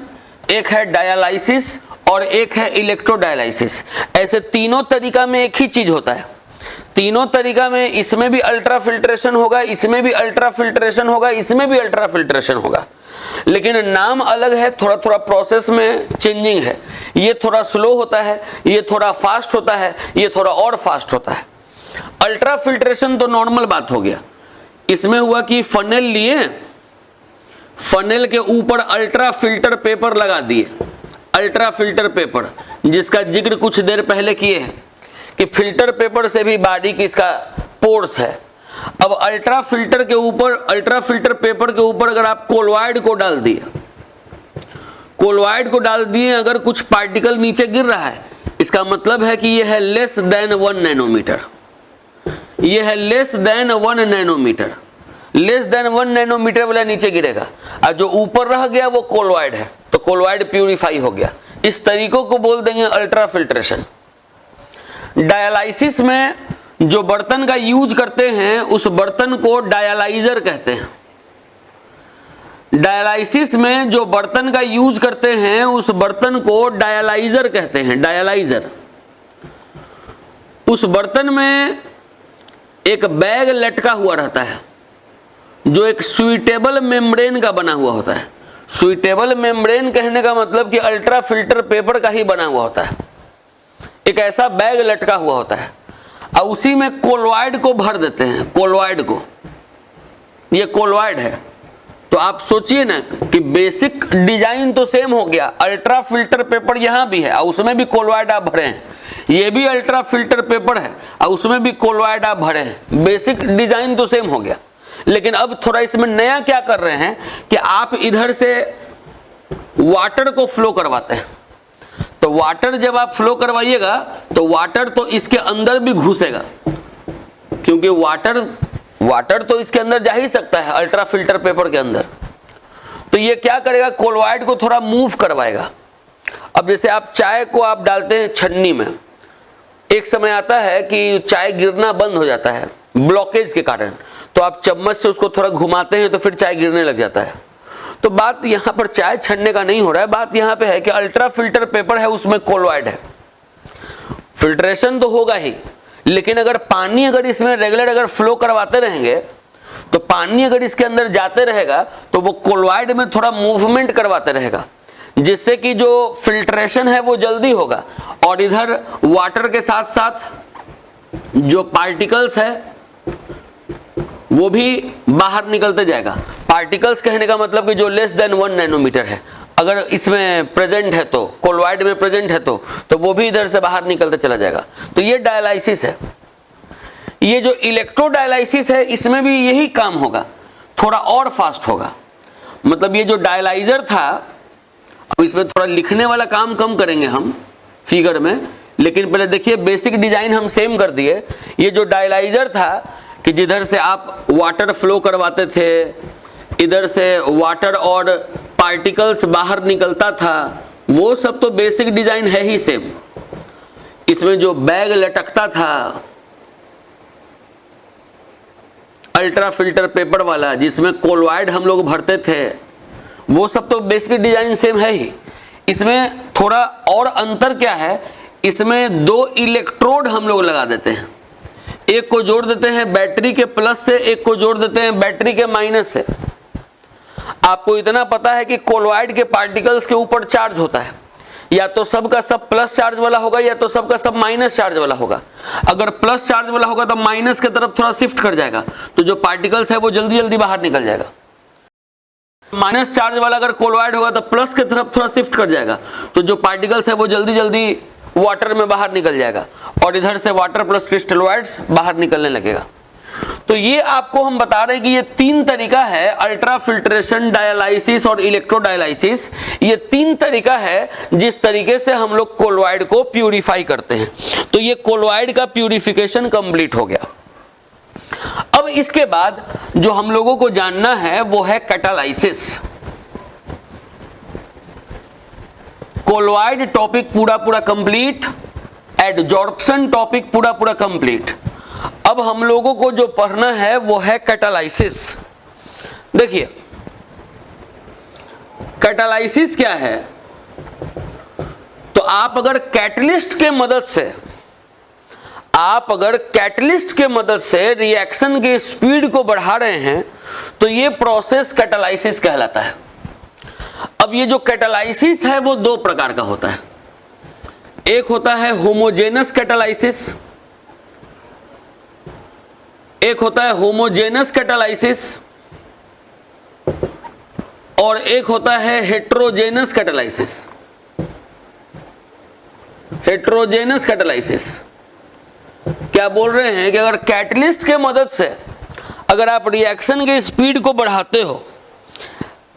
एक है डायलाइसिस और एक है इलेक्ट्रोडायलाइसिस। ऐसे तीनों तरीका में एक ही चीज होता है। तीनों तरीका में इसमें भी अल्ट्रा फिल्ट्रेशन होगा, इसमें भी अल्ट्रा फिल्ट्रेशन होगा, इसमें भी अल्ट्रा फिल्ट्रेशन होगा, लेकिन नाम अलग है, थोड़ा थोड़ा प्रोसेस में चेंजिंग है। ये थोड़ा स्लो होता है, ये थोड़ा फास्ट होता है, ये थोड़ा और फास्ट होता है। अल्ट्रा फिल्ट्रेशन तो नॉर्मल बात हो गया। इसमें हुआ कि फनेल लिए, फनेल के ऊपर अल्ट्रा फिल्टर पेपर लगा दिए, अल्ट्रा फिल्टर पेपर, जिसका जिक्र कुछ देर पहले किए हैं कि फिल्टर पेपर से भी बारीक इसका पोर्स है। अब अल्ट्रा फिल्टर के ऊपर, अल्ट्रा फिल्टर पेपर के ऊपर अगर आप कोलॉइड को डाल दिए, कोलॉइड को डाल दिए, अगर कुछ पार्टिकल नीचे गिर रहा है, इसका मतलब है कि यह है लेस देन 1 नैनोमीटर, यह है less than 1 nanometer, less than 1 nanometer वाला नीचे गिरेगा, और जो ऊपर रह गया वो कोलॉइड है, तो कोलॉइड प्यूरिफाई हो गया। इस तरीकों को बोल देंगे अल्ट्रा फिल्ट्रेशन। डायलाइसिस में जो बर्तन का यूज करते हैं उस बर्तन को डायलाइजर कहते हैं। डायलाइसिस में जो बर्तन का यूज करते हैं उस बर्तन को डायलाइजर कहते हैं, डायलाइजर। उस बर्तन में एक बैग लटका हुआ रहता है जो एक सुइटेबल मेम्ब्रेन का बना हुआ होता है। सुइटेबल मेम्ब्रेन कहने का मतलब कि अल्ट्रा फिल्टर पेपर का ही बना हुआ होता है। एक ऐसा बैग लटका हुआ होता है और उसी में कोलॉइड को भर देते हैं, कोलॉइड को। ये कोलॉइड है, तो आप सोचिए ना कि बेसिक डिजाइन तो सेम हो गया, अल्ट्रा फिल्टर पेपर यहां भी है और उसमें भी कोलॉइड आप भरे हैं, ये भी अल्ट्रा फिल्टर पेपर है और उसमें भी कोलॉइड आप भरे हैं, बेसिक डिजाइन तो सेम हो गया। लेकिन अब थोड़ा इसमें नया क्या कर रहे हैं कि आप इधर से वाटर को फ्लो करवाते हैं। तो वाटर जब आप फ्लो करवाइएगा तो वाटर तो इसके अंदर भी घुसेगा, क्योंकि वाटर तो इसके अंदर जा ही सकता है अल्ट्रा फिल्टर पेपर के अंदर। तो ये क्या करेगा, कोलॉइड को थोड़ा मूव करवाएगा। अब जैसे आप चाय को आप डालते हैं छन्नी में, एक समय आता है कि चाय गिरना बंद हो जाता है ब्लॉकेज के कारण, तो आप चम्मच से उसको थोड़ा घुमाते हैं तो फिर चाय गिरने लग जाता है। तो बात यहां पर चाय छन्ने का नहीं हो रहा है, बात यहां पे है कि अल्ट्रा फिल्टर पेपर है, उसमें कोलॉइड है। फिल्ट्रेशन तो होगा ही, लेकिन अगर पानी अगर इसमें रेगुलर अगर फ्लो करवाते रहेंगे तो पानी अगर इसके अंदर जाते रहेगा तो वो कोलॉइड में थोड़ा मूवमेंट करवाते रहेगा, जिससे कि जो फिल्ट्रेशन है वो जल्दी होगा और इधर वाटर के साथ साथ जो पार्टिकल्स है वो भी बाहर निकलते जाएगा। पार्टिकल्स कहने का मतलब कि जो लेस देन 1 नैनोमीटर है, अगर इसमें प्रेजेंट है तो, कोलॉइड में प्रेजेंट है तो वो भी इधर से बाहर निकलते चला जाएगा। तो ये डायलाइसिस है। ये जो इलेक्ट्रोडायलाइसिस है इसमें भी यही काम होगा, थोड़ा और फास्ट होगा। मतलब ये जो डायलाइजर था, अब इसमें थोड़ा लिखने वाला काम कम करेंगे हम फिगर में, लेकिन पहले देखिए बेसिक डिजाइन हम सेम कर दिए। ये जो डायलाइजर था कि जिधर से आप वाटर फ्लो करवाते थे, इधर से वाटर और पार्टिकल्स बाहर निकलता था, वो सब तो बेसिक डिजाइन है ही सेम। इसमें जो बैग लटकता था अल्ट्रा फिल्टर पेपर वाला, जिसमें कोलॉइड हम लोग भरते थे, वो सब तो बेसिक डिजाइन सेम है ही। इसमें थोड़ा और अंतर क्या है, इसमें 2 इलेक्ट्रोड हम लोग लगा देते हैं। एक को जोड़ देते हैं बैटरी के प्लस से, एक को जोड़ देते हैं बैटरी के माइनस से। आपको इतना पता है कि कोलॉइड के पार्टिकल्स के ऊपर चार्ज होता है, या तो सब का सब प्लस चार्ज वाला होगा या तो सब का सब माइनस चार्ज वाला होगा। अगर प्लस चार्ज वाला होगा तो माइनस की तरफ थोड़ा शिफ्ट कर जाएगा, तो जो पार्टिकल्स है वो जल्दी जल्दी बाहर निकल जाएगा। माइनस चार्ज वाला अगर कोलॉइड होगा तो प्लस की तरफ थोड़ा शिफ्ट कर जाएगा, तो जो पार्टिकल्स है वो जल्दी जल्दी वाटर में बाहर निकल जाएगा, और इधर से वाटर प्लस क्रिस्टलॉइड्स बाहर निकलने लगेगा। तो ये आपको हम बता रहे हैं कि ये तीन तरीका है, अल्ट्रा फिल्ट्रेशन, डायलाइसिस और इलेक्ट्रोडायलाइसिस। ये तीन तरीका है जिस तरीके से हम लोग कोलॉइड को प्यूरिफाई करते हैं। तो ये कोलॉइड का प्यूरिफिकेशन कंप्लीट हो गया। अब इसके बाद जो हम लोगों को जानना है वो है कैटालाइसिस। कोलॉइड टॉपिक पूरा कंप्लीट, एडजॉर्प्शन टॉपिक पूरा कंप्लीट। अब हम लोगों को जो पढ़ना है वो है कैटालाइसिस। देखिए कैटालाइसिस क्या है, तो आप अगर कैटलिस्ट के मदद से रिएक्शन की स्पीड को बढ़ा रहे हैं तो ये प्रोसेस कैटालाइसिस कहलाता है। अब ये जो कैटालाइसिस है वो दो प्रकार का होता है। एक होता है होमोजेनस कैटालाइसिस, एक होता है होमोजेनस कैटालाइसिस, और एक होता है हेट्रोजेनस कैटालाइसिस। हेट्रोजेनस कैटालाइसिस क्या बोल रहे हैं कि अगर कैटलिस्ट के मदद से अगर आप रिएक्शन की स्पीड को बढ़ाते हो,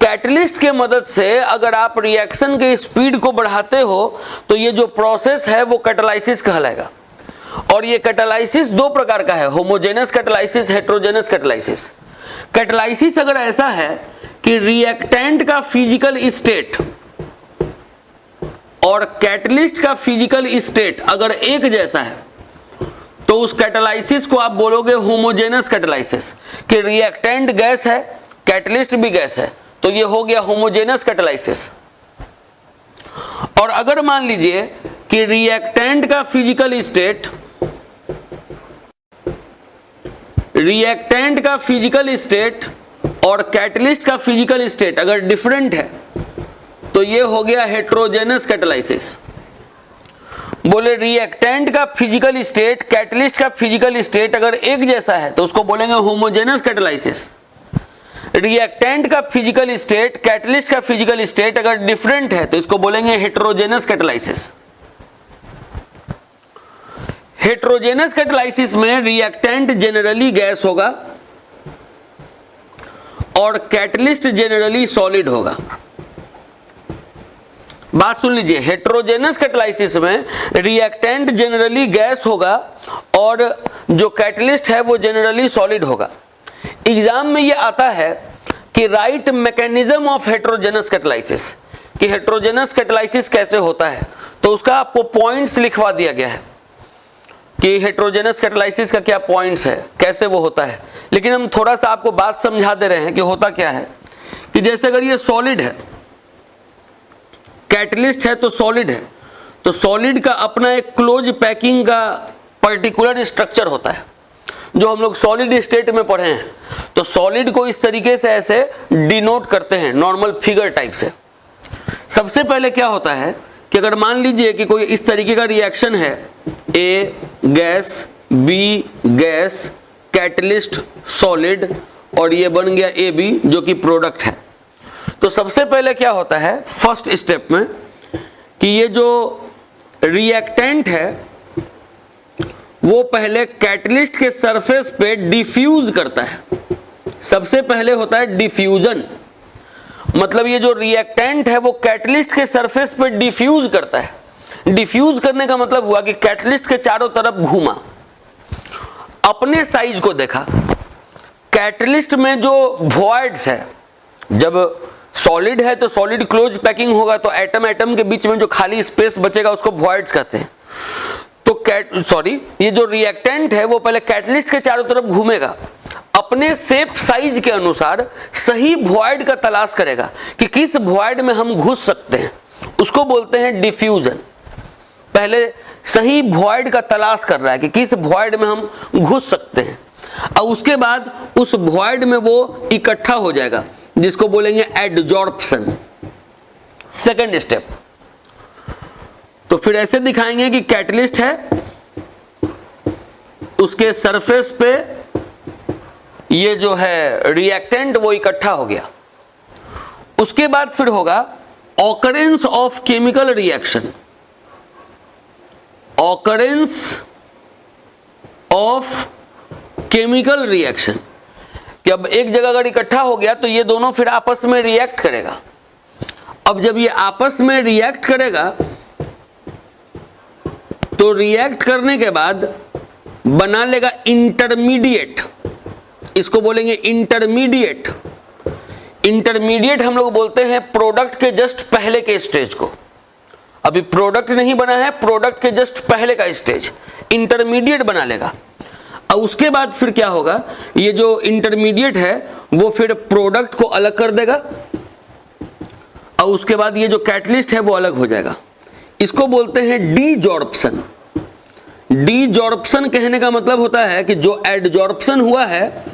कैटलिस्ट के मदद से अगर आप रिएक्शन की स्पीड को बढ़ाते हो तो ये जो प्रोसेस है वो कैटालाइसिस कहलाएगा। और ये कैटालाइसिस दो प्रकार का है, homogeneous catalysis, heterogeneous catalysis. Catalysis अगर ऐसा है कि रिएक्टेंट का फिजिकल स्टेट और कैटलिस्ट का फिजिकल स्टेट अगर एक जैसा है तो उस कैटालाइसिस को आप बोलोगे होमोजेनस कैटालाइसिस, कि रिएक्टेंट गैस है, कैटलिस्ट भी गैस है, तो ये हो गया होमोजेनस कैटालाइसिस। और अगर मान लीजिए कि रिएक्टेंट का फिजिकल स्टेट और कैटलिस्ट का फिजिकल स्टेट अगर डिफरेंट है तो ये हो गया हेट्रोजेनस कैटालाइसिस। बोले रिएक्टेंट का फिजिकल स्टेट, कैटलिस्ट का फिजिकल स्टेट अगर एक जैसा है तो उसको बोलेंगे होमोजेनस कैटालाइसिस। रिएक्टेंट का फिजिकल स्टेट, कैटलिस्ट का फिजिकल स्टेट अगर डिफरेंट है तो इसको बोलेंगे हेट्रोजेनस कैटालाइसिस। हेट्रोजेनस कैटालाइसिस में रिएक्टेंट जनरली गैस होगा और कैटलिस्ट जनरली सॉलिड होगा। बात सुन लीजिए, हेट्रोजेनस कैटालाइसिस में रिएक्टेंट जनरली गैस होगा और जो कैटलिस्ट है वो जनरली सॉलिड होगा। एग्जाम में ये आता है कि right mechanism of heterogeneous catalysis, कि हेट्रोजेनस कैटालाइसिस कैसे होता है, तो उसका आपको पॉइंट्स लिखवा दिया गया है कि हेट्रोजेनस कैटालाइसिस का क्या पॉइंट्स है, कैसे वो होता है। लेकिन हम थोड़ा सा आपको बात समझा दे रहे हैं कि होता क्या है। कि जैसे अगर ये सॉलिड है, कैटलिस्ट है तो सॉलिड है, तो सॉलिड का अपना एक क्लोज पैकिंग का पर्टिकुलर स्ट्रक्चर होता है जो हम लोग सॉलिड स्टेट में पढ़े हैं। तो सॉलिड को इस तरीके से ऐसे डिनोट करते हैं नॉर्मल फिगर टाइप से। सबसे पहले क्या होता है कि अगर मान लीजिए कि कोई इस तरीके का रिएक्शन है, A gas, B gas, catalyst solid, और ये बन गया ए बी जो कि प्रोडक्ट है। तो सबसे पहले क्या होता है फर्स्ट स्टेप में कि ये जो रिएक्टेंट है वो पहले कैटलिस्ट के सरफेस पे डिफ्यूज करता है। सबसे पहले होता है डिफ्यूजन, मतलब ये जो रिएक्टेंट है वो कैटलिस्ट के सरफेस पे डिफ्यूज करता है। डिफ्यूज करने का मतलब हुआ कि कैटलिस्ट के चारों तरफ घूमा, अपने साइज को देखा। कैटलिस्ट में जो वॉइड्स है, जब सॉलिड है तो सॉलिड क्लोज पैकिंग होगा, तो एटम एटम के बीच में जो खाली स्पेस बचेगा उसको वॉइड्स कहते हैं। तो ये जो रिएक्टेंट है वो पहले कैटलिस्ट के चारों तरफ घूमेगा, अपने शेप साइज के अनुसार सही वॉइड का तलाश करेगा कि किस वॉइड में हम घुस सकते हैं, उसको बोलते हैं डिफ्यूजन। पहले सही वॉइड का तलाश कर रहा है कि किस वॉइड में हम घुस सकते हैं, और उसके बाद उस वॉइड में वो इकट्ठा हो जाएगा, जिसको बोलेंगे एडजॉर्प्शन, सेकंड स्टेप। तो फिर ऐसे दिखाएंगे कि कैटलिस्ट है, उसके सरफेस पे ये जो है रिएक्टेंट वो इकट्ठा हो गया। उसके बाद फिर होगा occurrence of chemical reaction, occurrence of chemical reaction, कि अब एक जगह अगर इकट्ठा हो गया तो ये दोनों फिर आपस में रिएक्ट करेगा। अब जब ये आपस में रिएक्ट करेगा तो रिएक्ट करने के बाद बना लेगा इंटरमीडिएट, इसको बोलेंगे इंटरमीडिएट। इंटरमीडिएट हम लोग बोलते हैं प्रोडक्ट के जस्ट पहले के स्टेज को। अभी प्रोडक्ट नहीं बना है, प्रोडक्ट के जस्ट पहले का स्टेज इंटरमीडिएट बना लेगा। और उसके बाद फिर क्या होगा, ये जो इंटरमीडिएट है वो फिर प्रोडक्ट को अलग कर देगा, और उसके बाद ये जो कैटलिस्ट है वो अलग हो जाएगा। इसको बोलते हैं डीजॉर्प्शन। डीजॉर्प्शन कहने का मतलब होता है कि जो एडजॉर्प्शन हुआ है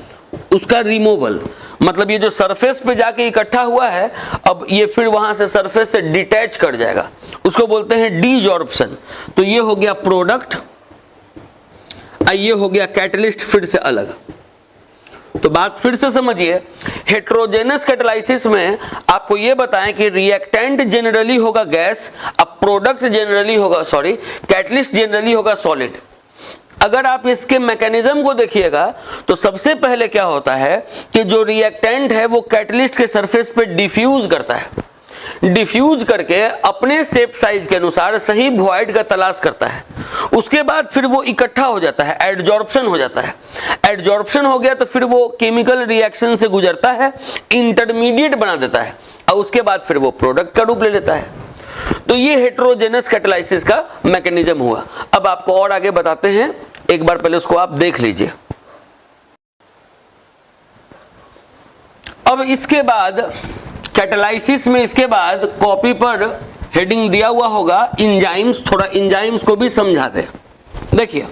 उसका रिमूवल, मतलब ये जो सरफेस पे जाके इकट्ठा हुआ है अब ये फिर वहां से सरफेस से डिटैच कर जाएगा, उसको बोलते हैं डीजॉर्प्शन। तो ये हो गया प्रोडक्ट, ये हो गया कैटलिस्ट फिर से अलग। तो बात फिर से समझिए, हेट्रोजेनस कैटालिसिस में आपको यह बताएं कि रिएक्टेंट जनरली होगा गैस, अब प्रोडक्ट जनरली होगा कैटलिस्ट जनरली होगा सॉलिड। अगर आप इसके मैकेनिज्म को देखिएगा तो सबसे पहले क्या होता है कि जो रिएक्टेंट है वो कैटलिस्ट के सरफेस पे डिफ्यूज करता है, डिफ्यूज करके अपने शेप साइज के अनुसार सही वॉइड का तलाश करता है। उसके बाद फिर वो इकट्ठा हो जाता है, एडजॉर्प्शन हो जाता है। एडजॉर्प्शन हो गया तो फिर वो केमिकल रिएक्शन से गुजरता है, इंटरमीडिएट बना देता है, और उसके बाद फिर वो प्रोडक्ट का रूप ले लेता है। तो ये हेट्रोजेनस कैटालिसिस का मैकेनिज्म हुआ। अब आपको और आगे बताते हैं, एक बार पहले उसको आप देख लीजिए। अब इसके बाद कैटालिसिस में इसके बाद कॉपी पर हेडिंग दिया हुआ होगा एंजाइम्स, थोड़ा एंजाइम्स को भी समझा दे। देखिए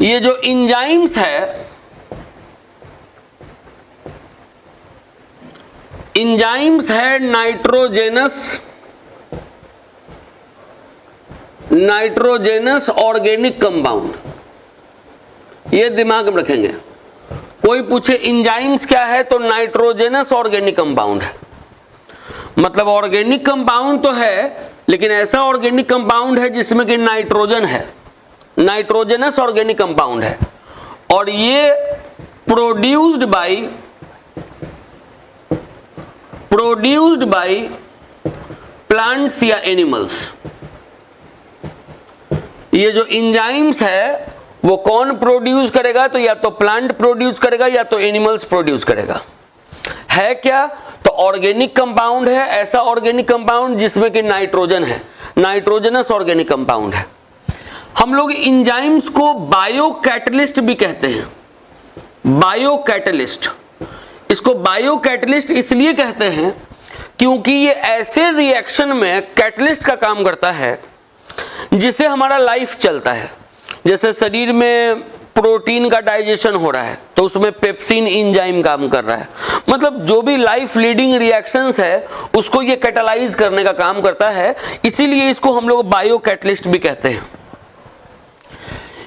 ये जो एंजाइम्स है, एंजाइम्स है नाइट्रोजेनस ऑर्गेनिक कंपाउंड, ये दिमाग में रखेंगे। कोई पूछे एंजाइम्स क्या है तो नाइट्रोजेनस ऑर्गेनिक कंपाउंड है, मतलब ऑर्गेनिक कंपाउंड तो है लेकिन ऐसा ऑर्गेनिक कंपाउंड है जिसमें कि नाइट्रोजन है, नाइट्रोजेनस ऑर्गेनिक कंपाउंड है, और ये प्रोड्यूस्ड बाय प्लांट्स या एनिमल्स। ये जो एंजाइम्स है वो कौन प्रोड्यूस करेगा, तो या तो प्लांट प्रोड्यूस करेगा या तो एनिमल्स प्रोड्यूस करेगा। है क्या, तो ऑर्गेनिक कंपाउंड है, ऐसा ऑर्गेनिक कंपाउंड जिसमें कि नाइट्रोजन है, नाइट्रोजनस ऑर्गेनिक कंपाउंड है। हम लोग एंजाइम्स को बायोकैटलिस्ट भी कहते हैं, बायोकैटलिस्ट। इसको बायोकैटलिस्ट इसलिए कहते हैं क्योंकि ये ऐसे रिएक्शन में कैटलिस्ट का काम करता है जिससे हमारा लाइफ चलता है। जैसे शरीर में प्रोटीन का डाइजेशन हो रहा है तो उसमें पेप्सिन एंजाइम काम कर रहा है, मतलब जो भी लाइफ लीडिंग रिएक्शंस है उसको ये कैटालाइज करने का काम करता है, इसीलिए इसको हम लोग बायोकैटलिस्ट भी कहते हैं।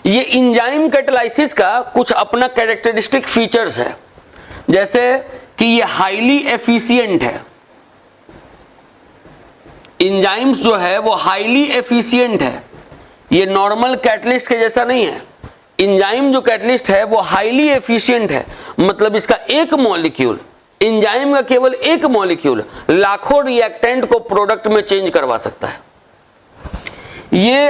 ये एंजाइम कैटालाइसिस का कुछ अपना कैरेक्टरिस्टिक फीचर्स है, जैसे कि ये हाईली एफिशिएंट है। एंजाइम्स जो है वो हाईली एफिशिएंट है, ये नॉर्मल कैटलिस्ट के जैसा नहीं है। एंजाइम जो कैटलिस्ट है वो हाईली एफिशिएंट है, मतलब इसका एक मॉलिक्यूल, एंजाइम का केवल एक मॉलिक्यूल लाखों रिएक्टेंट को प्रोडक्ट में चेंज करवा सकता है। ये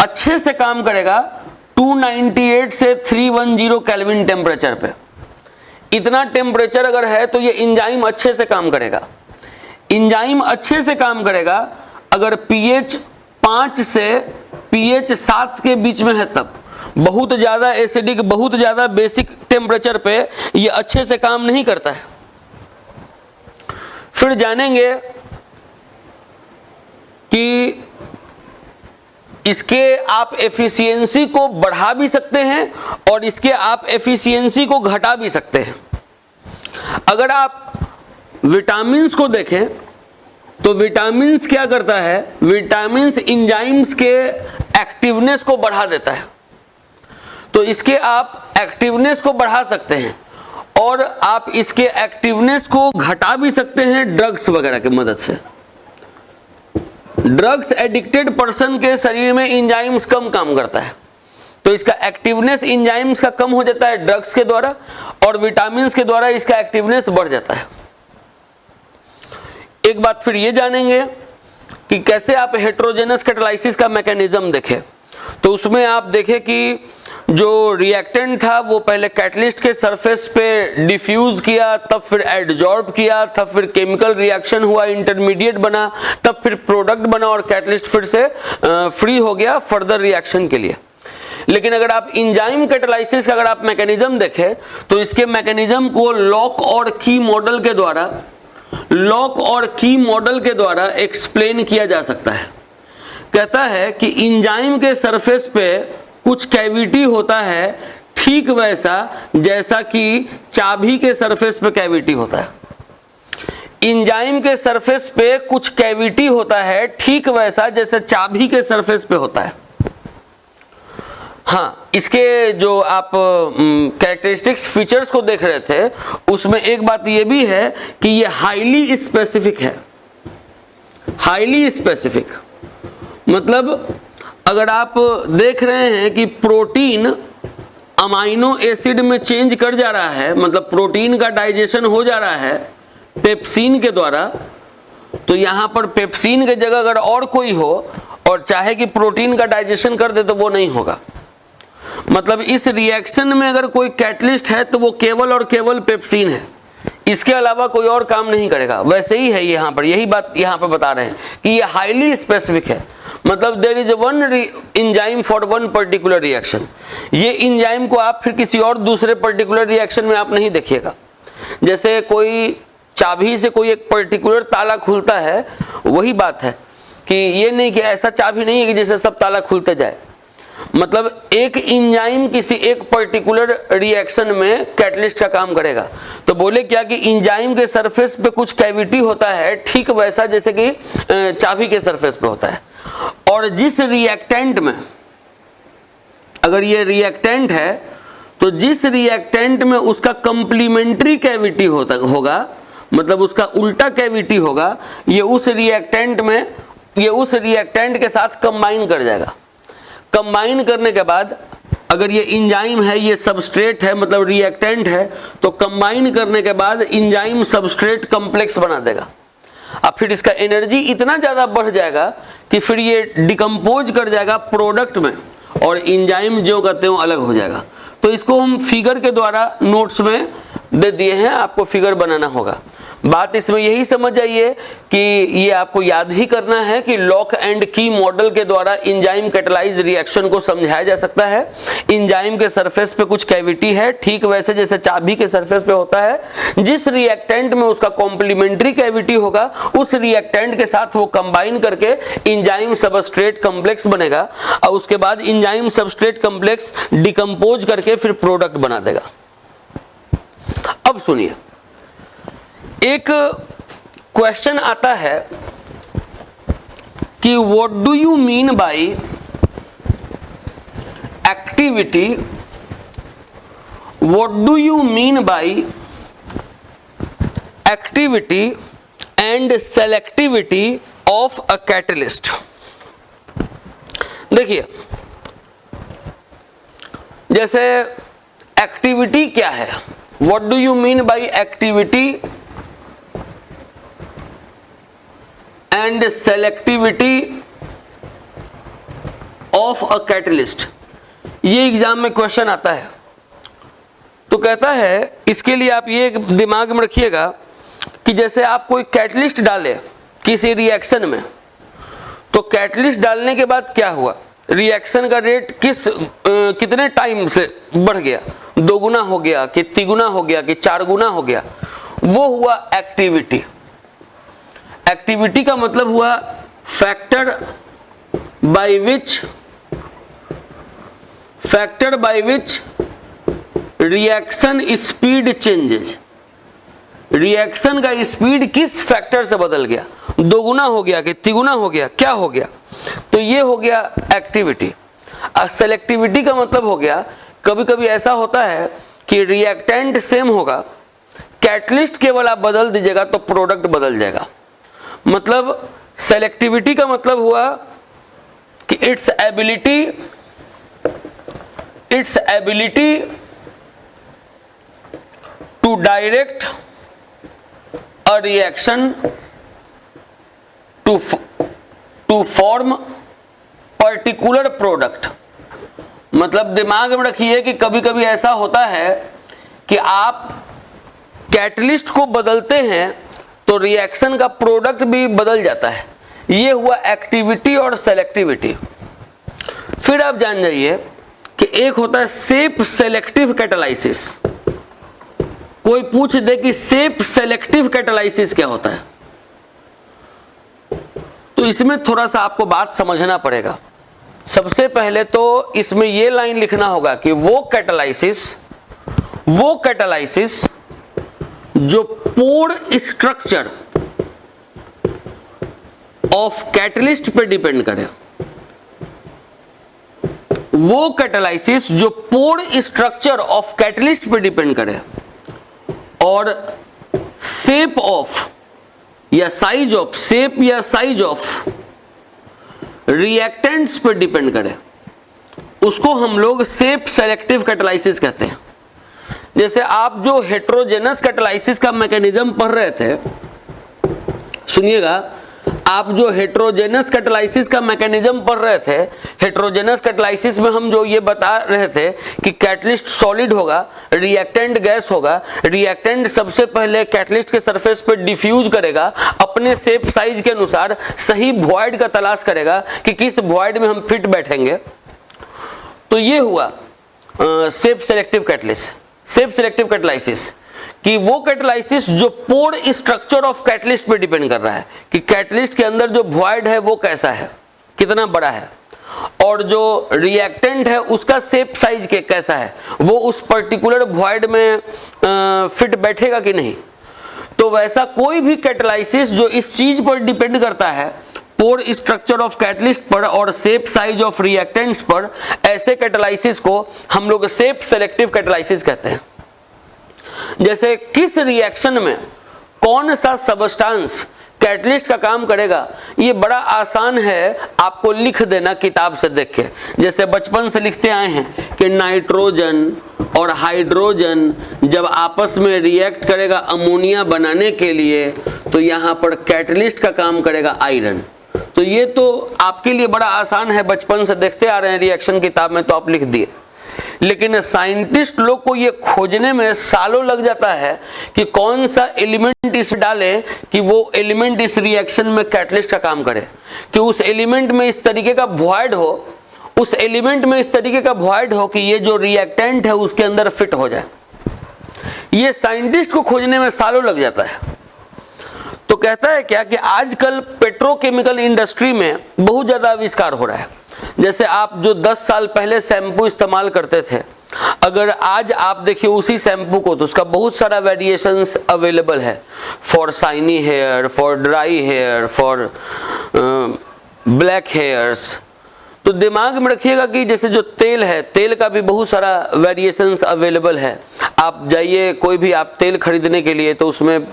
अच्छे से काम करेगा 298 से 310 केल्विन टेम्परेचर पे। इतना टेम्परेचर अगर है तो ये एंजाइम अच्छे से काम करेगा। एंजाइम अच्छे से काम करेगा अगर pH 5 से pH 7 के बीच में है तब, बहुत ज़्यादा एसिडिक, बहुत ज़्यादा बेसिक टेम्परेचर पे ये अच्छे से काम नहीं करता है। फिर जानेंगे कि इसके आप एफिशिएंसी को बढ़ा भी सकते हैं और इसके आप एफिशिएंसी को घटा भी सकते हैं। अगर आप विटामिन्स को देखें तो विटामिन्स क्या करता है, विटामिन्स एंजाइम्स के एक्टिवनेस को बढ़ा देता है, तो इसके आप एक्टिवनेस को बढ़ा सकते हैं और आप इसके एक्टिवनेस को घटा भी सकते हैं ड्रग्स वगैरह की मदद से। ड्रग्स एडिक्टेड पर्सन के शरीर में एंजाइम्स कम काम करता है, तो इसका एक्टिवनेस एंजाइम्स का कम हो जाता है ड्रग्स के द्वारा, और विटामिन्स के द्वारा इसका एक्टिवनेस बढ़ जाता है। एक बात फिर ये जानेंगे कि कैसे आप हेटेरोजेनस कैटालाइसिस का मैकेनिज्म देखें। तो उसमें आप देखें कि जो रिएक्टेंट था वो पहले कैटलिस्ट के सरफेस पे डिफ्यूज किया, तब फिर एडजॉर्ब किया, तब फिर केमिकल रिएक्शन हुआ, इंटरमीडिएट बना, तब फिर प्रोडक्ट बना और कैटलिस्ट फिर से फ्री हो गया फर्दर रिएक्शन के लिए। लेकिन अगर आप एंजाइम कैटालाइसिस का अगर आप मैकेनिज्म देखें तो इसके मैकेनिज्म को लॉक और की मॉडल के द्वारा एक्सप्लेन किया जा सकता है। कहता है कि एंजाइम के सरफेस पे कुछ कैविटी होता है, ठीक वैसा जैसा कि चाबी के सरफेस पे कैविटी होता है। एंजाइम के सरफेस पे कुछ कैविटी होता है, ठीक वैसा जैसे चाबी के सरफेस पे होता है। हाँ, इसके जो आप कैरेक्टरिस्टिक्स फीचर्स को देख रहे थे उसमें एक बात ये भी है कि ये हाईली स्पेसिफिक है। हाईली स्पेसिफिक मतलब अगर आप देख रहे हैं कि प्रोटीन अमाइनो एसिड में चेंज कर जा रहा है, मतलब प्रोटीन का डाइजेशन हो जा रहा है पेप्सिन के द्वारा, तो यहां पर पेप्सिन के जगह अगर और कोई हो और चाहे कि प्रोटीन का डाइजेशन कर दे तो वो नहीं होगा। मतलब इस रिएक्शन में अगर कोई कैटलिस्ट है तो वो केवल और केवल पेप्सिन है, इसके अलावा कोई और काम नहीं करेगा। वैसे ही है यहाँ पर, यही बात यहाँ पर बता रहे हैं कि ये हाईली स्पेसिफिक है। मतलब there is one enzyme for one particular reaction. ये एंजाइम को आप फिर किसी और दूसरे पर्टिकुलर रिएक्शन में आप नहीं देखिएगा। जैसे कोई चाबी से कोई एक पर्टिकुलर ताला खुलता है, वही बात है कि ये नहीं कि ऐसा चाबी नहीं है कि जैसे सब ताला खुलते जाए। मतलब एक एंजाइम किसी एक पर्टिकुलर रिएक्शन में कैटलिस्ट का काम करेगा। तो बोले क्या कि एंजाइम के सरफेस पे कुछ कैविटी होता है, ठीक वैसा जैसे कि चाबी के सरफेस पे होता है। और जिस रिएक्टेंट में, अगर ये रिएक्टेंट है तो जिस रिएक्टेंट में उसका कंप्लीमेंट्री कैविटी होगा, मतलब उसका उल्टा कैविटी होगा, ये उस रिएक्टेंट के साथ कंबाइन कर जाएगा। कंबाइन करने के बाद अगर ये एंजाइम है, ये सबस्ट्रेट है, मतलब रिएक्टेंट है, तो कंबाइन करने के बाद एंजाइम सबस्ट्रेट कॉम्प्लेक्स बना देगा। अब फिर इसका एनर्जी इतना ज़्यादा बढ़ जाएगा कि फिर ये डिकम्पोज कर जाएगा प्रोडक्ट में और एंजाइम जो कहते हैं अलग हो जाएगा। तो इसको हम फिगर के द्वारा नोट्स में दे दिए हैं, आपको फिगर बनाना होगा। बात इसमें यही समझ आइए कि ये आपको याद ही करना है कि लॉक एंड की मॉडल के द्वारा एंजाइम कैटालाइज रिएक्शन को समझाया जा सकता है। एंजाइम के सरफेस पे कुछ कैविटी है, ठीक वैसे जैसे चाबी के सरफेस पे होता है। जिस रिएक्टेंट में उसका कॉम्प्लीमेंट्री कैविटी होगा, उस रिएक्टेंट के साथ वो कंबाइन करके एंजाइम सबस्ट्रेट कॉम्प्लेक्स बनेगा और उसके बाद एंजाइम सबस्ट्रेट कॉम्प्लेक्स डिकम्पोज करके फिर प्रोडक्ट बना देगा। अब सुनिए, एक क्वेश्चन आता है कि what do you mean by activity, what do you mean by activity and selectivity of a catalyst. देखिए, जैसे एक्टिविटी क्या है, what do you mean by activity and selectivity of a catalyst, ये एग्जाम में question आता है। तो कहता है इसके लिए आप ये दिमाग में रखिएगा कि जैसे आप कोई कैटलिस्ट डाले किसी रिएक्शन में, तो कैटलिस्ट डालने के बाद क्या हुआ, रिएक्शन का रेट कितने टाइम से बढ़ गया, 2 गुना हो गया कि 3 गुना हो गया कि 4 गुना हो गया, वो हुआ एक्टिविटी। एक्टिविटी का मतलब हुआ factor by which reaction speed changes. Reaction का स्पीड किस फैक्टर से बदल गया, 2 गुना हो गया कि 3 गुना हो गया, क्या हो गया, तो ये हो गया एक्टिविटी। सेलेक्टिविटी का मतलब हो गया, कभी कभी ऐसा होता है कि रिएक्टेंट सेम होगा, कैटलिस्ट केवल आप बदल दीजिएगा तो प्रोडक्ट बदल जाएगा। मतलब सेलेक्टिविटी का मतलब हुआ कि its ability to direct a reaction to form particular product. मतलब दिमाग में रखिए कि कभी कभी ऐसा होता है कि आप कैटलिस्ट को बदलते हैं तो रिएक्शन का प्रोडक्ट भी बदल जाता है। ये हुआ एक्टिविटी और सेलेक्टिविटी। फिर आप जान जाइए कि एक होता है सेप सेलेक्टिव कैटालाइसिस। कोई पूछ दे कि सेप सेलेक्टिव कैटालाइसिस क्या होता है, तो इसमें थोड़ा सा आपको बात समझना पड़ेगा। सबसे पहले तो इसमें यह लाइन लिखना होगा कि वो कैटालाइसिस जो पोर स्ट्रक्चर ऑफ कैटलिस्ट पे डिपेंड करे, वो कैटालाइसिस जो पोर स्ट्रक्चर ऑफ कैटलिस्ट पे डिपेंड करे और शेप ऑफ या साइज ऑफ रिएक्टेंट्स पर डिपेंड करे, उसको हम लोग शेप सेलेक्टिव कैटालाइसिस कहते हैं। जैसे आप जो हेट्रोजेनस कैटालाइसिस का मैकेनिज्म पढ़ रहे थे, सुनिएगा, आप जो हेट्रोजेनस कैटालाइसिस का मैकेनिज्म पढ़ रहे थे, हेट्रोजेनस कैटालाइसिस में हम जो ये बता रहे थे कि कैटलिस्ट सॉलिड होगा, रिएक्टेंट गैस होगा, रिएक्टेंट सबसे पहले कैटलिस्ट के सरफेस पे डिफ्यूज करेगा, अपने शेप साइज के अनुसार सही वॉइड का तलाश करेगा कि किस वॉइड में हम फिट बैठेंगे। तो ये हुआ शेप सेलेक्टिव कैटालाइसिस कि वो कैटालाइसिस जो पोर स्ट्रक्चर ऑफ कैटलिस्ट पे डिपेंड कर रहा है कि कैटलिस्ट के अंदर जो वॉइड है वो कैसा है, कितना बड़ा है, और जो रिएक्टेंट है उसका शेप साइज के कैसा है, वो उस पर्टिकुलर वॉइड में फिट बैठेगा कि नहीं। तो वैसा कोई भी कैटालाइसिस जो इस चीज पर डिपेंड करता है, पोर स्ट्रक्चर ऑफ कैटलिस्ट पर और शेप साइज ऑफ रिएक्टेंट्स पर, ऐसे कैटालाइसिस को हम लोग शेप सेलेक्टिव कैटालाइसिस कहते हैं। जैसे किस रिएक्शन में कौन सा सबस्टेंस कैटलिस्ट का काम करेगा, ये बड़ा आसान है आपको लिख देना किताब से देख के। जैसे बचपन से लिखते आए हैं कि नाइट्रोजन और हाइड्रोजन जब आपस में रिएक्ट करेगा अमोनिया बनाने के लिए, तो यहाँ पर कैटलिस्ट का काम करेगा आयरन। तो ये तो आपके लिए बड़ा आसान है, बचपन से देखते आ रहे हैं रिएक्शन किताब में, तो आप लिख दिए। लेकिन साइंटिस्ट लोग को ये खोजने में सालों लग जाता है कि कौन सा एलिमेंट इस डालें कि वो एलिमेंट इस रिएक्शन में कैटलिस्ट का काम करे, कि उस एलिमेंट में इस तरीके का वॉइड हो, कि ये जो रिएक्टेंट है उसके अंदर फिट हो जाए। ये साइंटिस्ट को खोजने में सालों लग जाता है। तो कहता है क्या कि आजकल पेट्रोकेमिकल इंडस्ट्री में बहुत ज्यादा आविष्कार हो रहा है। जैसे आप जो 10 साल पहले शैम्पू इस्तेमाल करते थे, अगर आज आप देखिए उसी शैम्पू को, तो उसका बहुत सारा वेरिएशंस अवेलेबल है, for shiny hair, for dry hair, for black hairs. तो दिमाग में रखिएगा कि जैसे जो तेल है, तेल का भी बहुत सारा वेरिएशंस अवेलेबल है। आप जाइए कोई भी आप तेल खरीदने के लिए, तो उसमें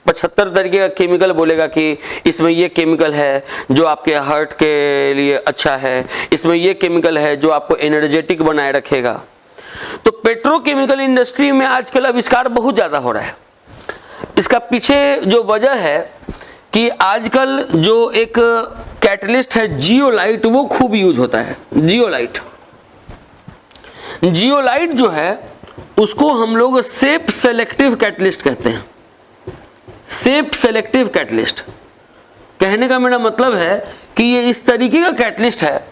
75 तरीके का केमिकल बोलेगा कि इसमें ये केमिकल है जो आपके हार्ट के लिए अच्छा है, इसमें ये केमिकल है जो आपको एनर्जेटिक बनाए रखेगा। तो पेट्रोकेमिकल इंडस्ट्री में आजकल आविष्कार बहुत ज्यादा हो रहा है। इसका पीछे जो वजह है कि आजकल जो एक कैटलिस्ट है जियोलाइट, वो खूब यूज होता है। जियोलाइट जो है उसको हम लोग शेप सेलेक्टिव कैटलिस्ट कहते हैं। शेप सेलेक्टिव कैटलिस्ट कहने का मेरा मतलब है कि ये इस तरीके का कैटलिस्ट है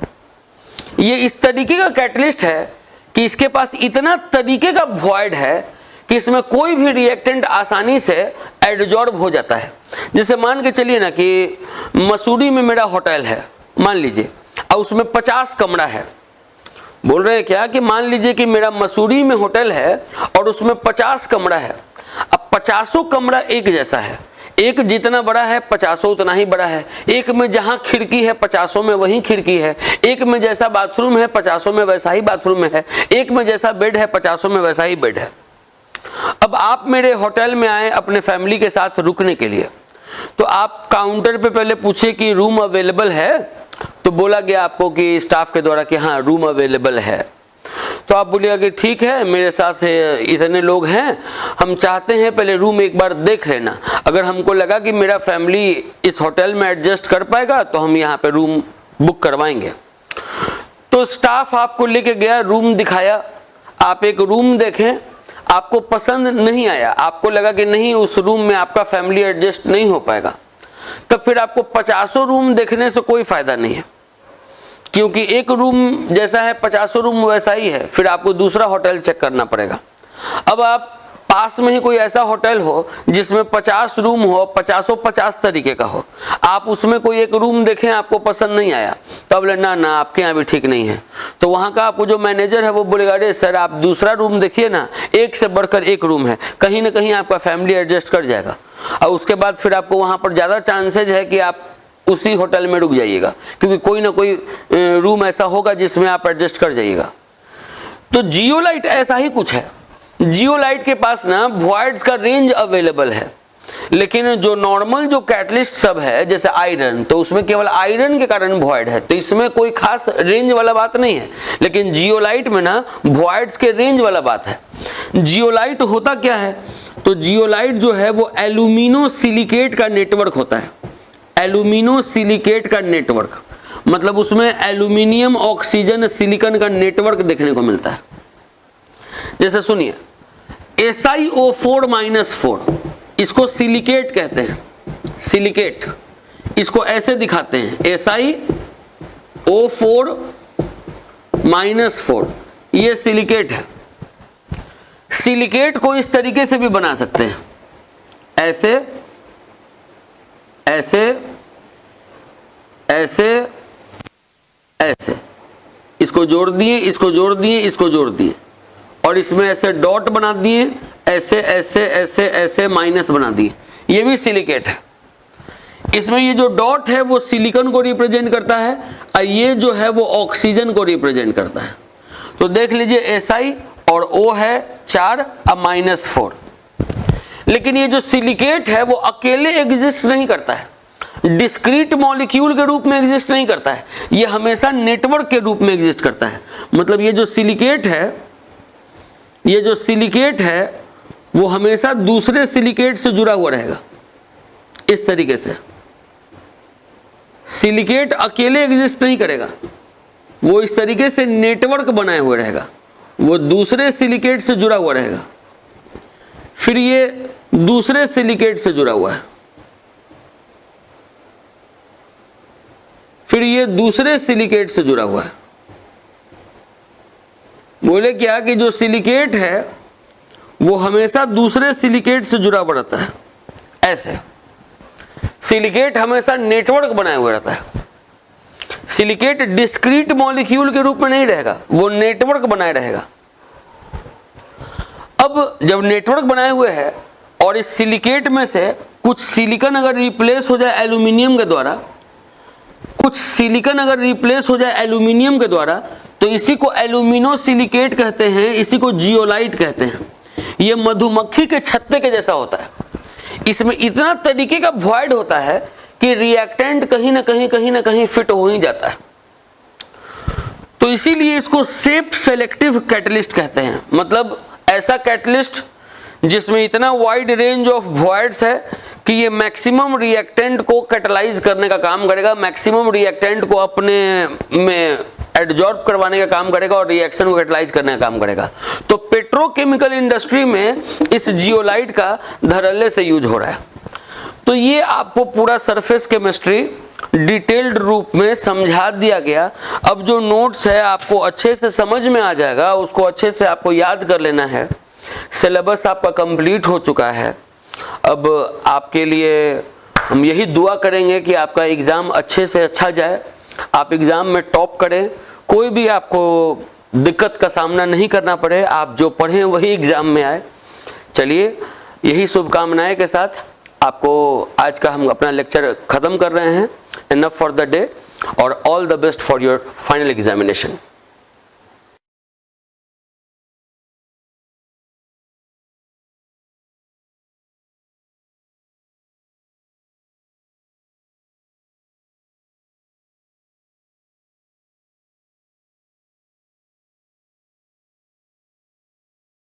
ये इस तरीके का कैटलिस्ट है कि इसके पास इतना तरीके का वॉइड है कि इसमें कोई भी रिएक्टेंट आसानी से एडजॉर्ब हो जाता है। जैसे मान के चलिए ना कि मसूरी में मेरा होटल है, मान लीजिए, और उसमें 50 कमरा है। बोल रहे हैं क्या कि मान लीजिए कि मेरा मसूरी में होटल है और उसमें 50 कमरा है। अब 50 कमरा एक जैसा है, एक जितना बड़ा है 50 उतना ही बड़ा है। एक में जहां खिड़की है 50 में वही खिड़की है। एक में जैसा बाथरूम है 50 में वैसा ही बाथरूम है। एक में जैसा बेड है 50 में वैसा ही बेड है। अब आप मेरे होटल में आए अपने फैमिली के साथ रुकने के लिए, तो आप काउंटर पे पहले पूछे कि रूम अवेलेबल है, तो बोला गया आपको कि स्टाफ के द्वारा कि हाँ रूम अवेलेबल है। तो आप बोलिएगा कि ठीक है, मेरे साथ इतने लोग हैं, हम चाहते हैं पहले रूम एक बार देख लेना। अगर हमको लगा कि मेरा फैमिली इस होटल में एडजस्ट कर पाएगा तो हम यहाँ पे रूम बुक करवाएंगे। तो स्टाफ आपको लेके गया, रूम दिखाया, आप एक रूम देखें, आपको पसंद नहीं आया, आपको लगा कि नहीं उस रूम में आपका फैमिली एडजस्ट नहीं हो पाएगा, तब फिर आपको 50 रूम देखने से कोई फायदा नहीं है, क्योंकि एक रूम जैसा है 50 रूम वैसा ही है। फिर आपको दूसरा होटल चेक करना पड़ेगा। अब आप पास में ही कोई ऐसा होटल हो जिसमें 50 रूम हो, 50 तरीके का हो, आप उसमें कोई एक रूम देखें, आपको पसंद नहीं आया, तो बोले ना ना आपके यहाँ भी ठीक नहीं है। तो वहाँ का आपको जो मैनेजर है वो बोलेगा अरे सर आप दूसरा रूम देखिए ना, एक से बढ़कर एक रूम है, कहीं ना कहीं आपका फैमिली एडजस्ट कर जाएगा। और उसके बाद फिर आपको वहाँ पर ज़्यादा चांसेज है कि आप उसी होटल में रुक जाइएगा, क्योंकि कोई ना कोई रूम ऐसा होगा जिसमें आप एडजस्ट कर जाइएगा। तो जियोलाइट ऐसा ही कुछ है। जियोलाइट के पास ना वॉइड्स का रेंज अवेलेबल है, लेकिन जो नॉर्मल जो कैटलिस्ट सब है जैसे आयरन, तो उसमें केवल आयरन के कारण वॉइड है, तो इसमें कोई खास रेंज वाला बात नहीं है। लेकिन जियोलाइट में ना वॉइड्स के रेंज वाला बात है। जियोलाइट होता क्या है, तो जियोलाइट जो है वो एल्यूमिनो सिलिकेट का नेटवर्क होता है। एल्यूमिनो सिलिकेट का नेटवर्क मतलब उसमें एल्यूमिनियम ऑक्सीजन सिलिकॉन का नेटवर्क देखने को मिलता है। जैसे सुनिए SiO4-4, इसको सिलिकेट कहते हैं, सिलिकेट, इसको ऐसे दिखाते हैं SiO4-4, ये सिलिकेट है। सिलिकेट को इस तरीके से भी बना सकते हैं, ऐसे ऐसे ऐसे ऐसे, इसको जोड़ दिए, इसको जोड़ दिए, इसको जोड़ दिए, और इसमें ऐसे डॉट बना दिए, ऐसे ऐसे ऐसे ऐसे माइनस बना दिए, ये भी सिलिकेट है। इसमें ये जो डॉट है वो सिलिकॉन को रिप्रेजेंट करता है और ये जो है वो ऑक्सीजन को रिप्रेजेंट करता है। तो देख लीजिए Si और O है 4 और -4। लेकिन ये जो सिलिकेट है वो अकेले एग्जिस्ट नहीं करता है, डिस्क्रीट मॉलिक्यूल के रूप में एग्जिस्ट नहीं करता है, ये हमेशा नेटवर्क के रूप में एग्जिस्ट करता है। मतलब ये जो सिलिकेट है वो हमेशा दूसरे सिलिकेट से जुड़ा हुआ रहेगा। इस तरीके से सिलिकेट अकेले एग्जिस्ट नहीं करेगा, वो इस तरीके से नेटवर्क बनाए हुए रहेगा, वो दूसरे सिलिकेट से जुड़ा हुआ रहेगा, फिर ये दूसरे सिलिकेट से जुड़ा हुआ है, फिर ये दूसरे सिलिकेट से जुड़ा हुआ है। बोले क्या कि जो सिलिकेट है वो हमेशा दूसरे सिलिकेट से जुड़ा हुआ रहता है। ऐसे सिलिकेट हमेशा नेटवर्क बनाए हुए रहता है। सिलिकेट डिस्क्रीट मॉलिक्यूल के रूप में नहीं रहेगा, वो नेटवर्क बनाए रहेगा। अब जब नेटवर्क बनाए हुए है और इस सिलिकेट में से कुछ सिलिकॉन अगर रिप्लेस हो जाए एल्यूमिनियम के द्वारा, कुछ सिलिकॉन अगर रिप्लेस हो जाए एल्यूमिनियम के द्वारा, तो इसी को एल्यूमिनो सिलिकेट कहते हैं, इसी को जियोलाइट कहते हैं। ये मधुमक्खी के छत्ते के जैसा होता है। इसमें इतना तरीके का वॉइड होता है कि रिएक्टेंट कहीं ना कहीं फिट हो ही जाता है। तो इसीलिए इसको सेफ सेलेक्टिव कैटलिस्ट कहते हैं। मतलब ऐसा कैटलिस्ट जिसमें इतना वाइड रेंज ऑफ वॉइड्स है कि ये मैक्सिमम रिएक्टेंट को कैटलाइज करने का काम करेगा, मैक्सिमम रिएक्टेंट को अपने में एडजॉर्ब करवाने का काम करेगा और रिएक्शन को कैटलाइज करने का काम करेगा। तो पेट्रोकेमिकल इंडस्ट्री में इस जियोलाइट का धड़ल्ले से यूज हो रहा है। तो ये आपको पूरा सरफेस केमिस्ट्री डिटेल्ड रूप में समझा दिया गया। अब जो नोट्स है आपको अच्छे से समझ में आ जाएगा, उसको अच्छे से आपको याद कर लेना है। सिलेबस आपका कंप्लीट हो चुका है। अब आपके लिए हम यही दुआ करेंगे कि आपका एग्ज़ाम अच्छे से अच्छा जाए, आप एग्ज़ाम में टॉप करें, कोई भी आपको दिक्कत का सामना नहीं करना पड़े, आप जो पढ़ें वही एग्ज़ाम में आए। चलिए, यही शुभकामनाएं के साथ आपको आज का हम अपना लेक्चर ख़त्म कर रहे हैं। इनफ फॉर द डे और all the best for your final examination.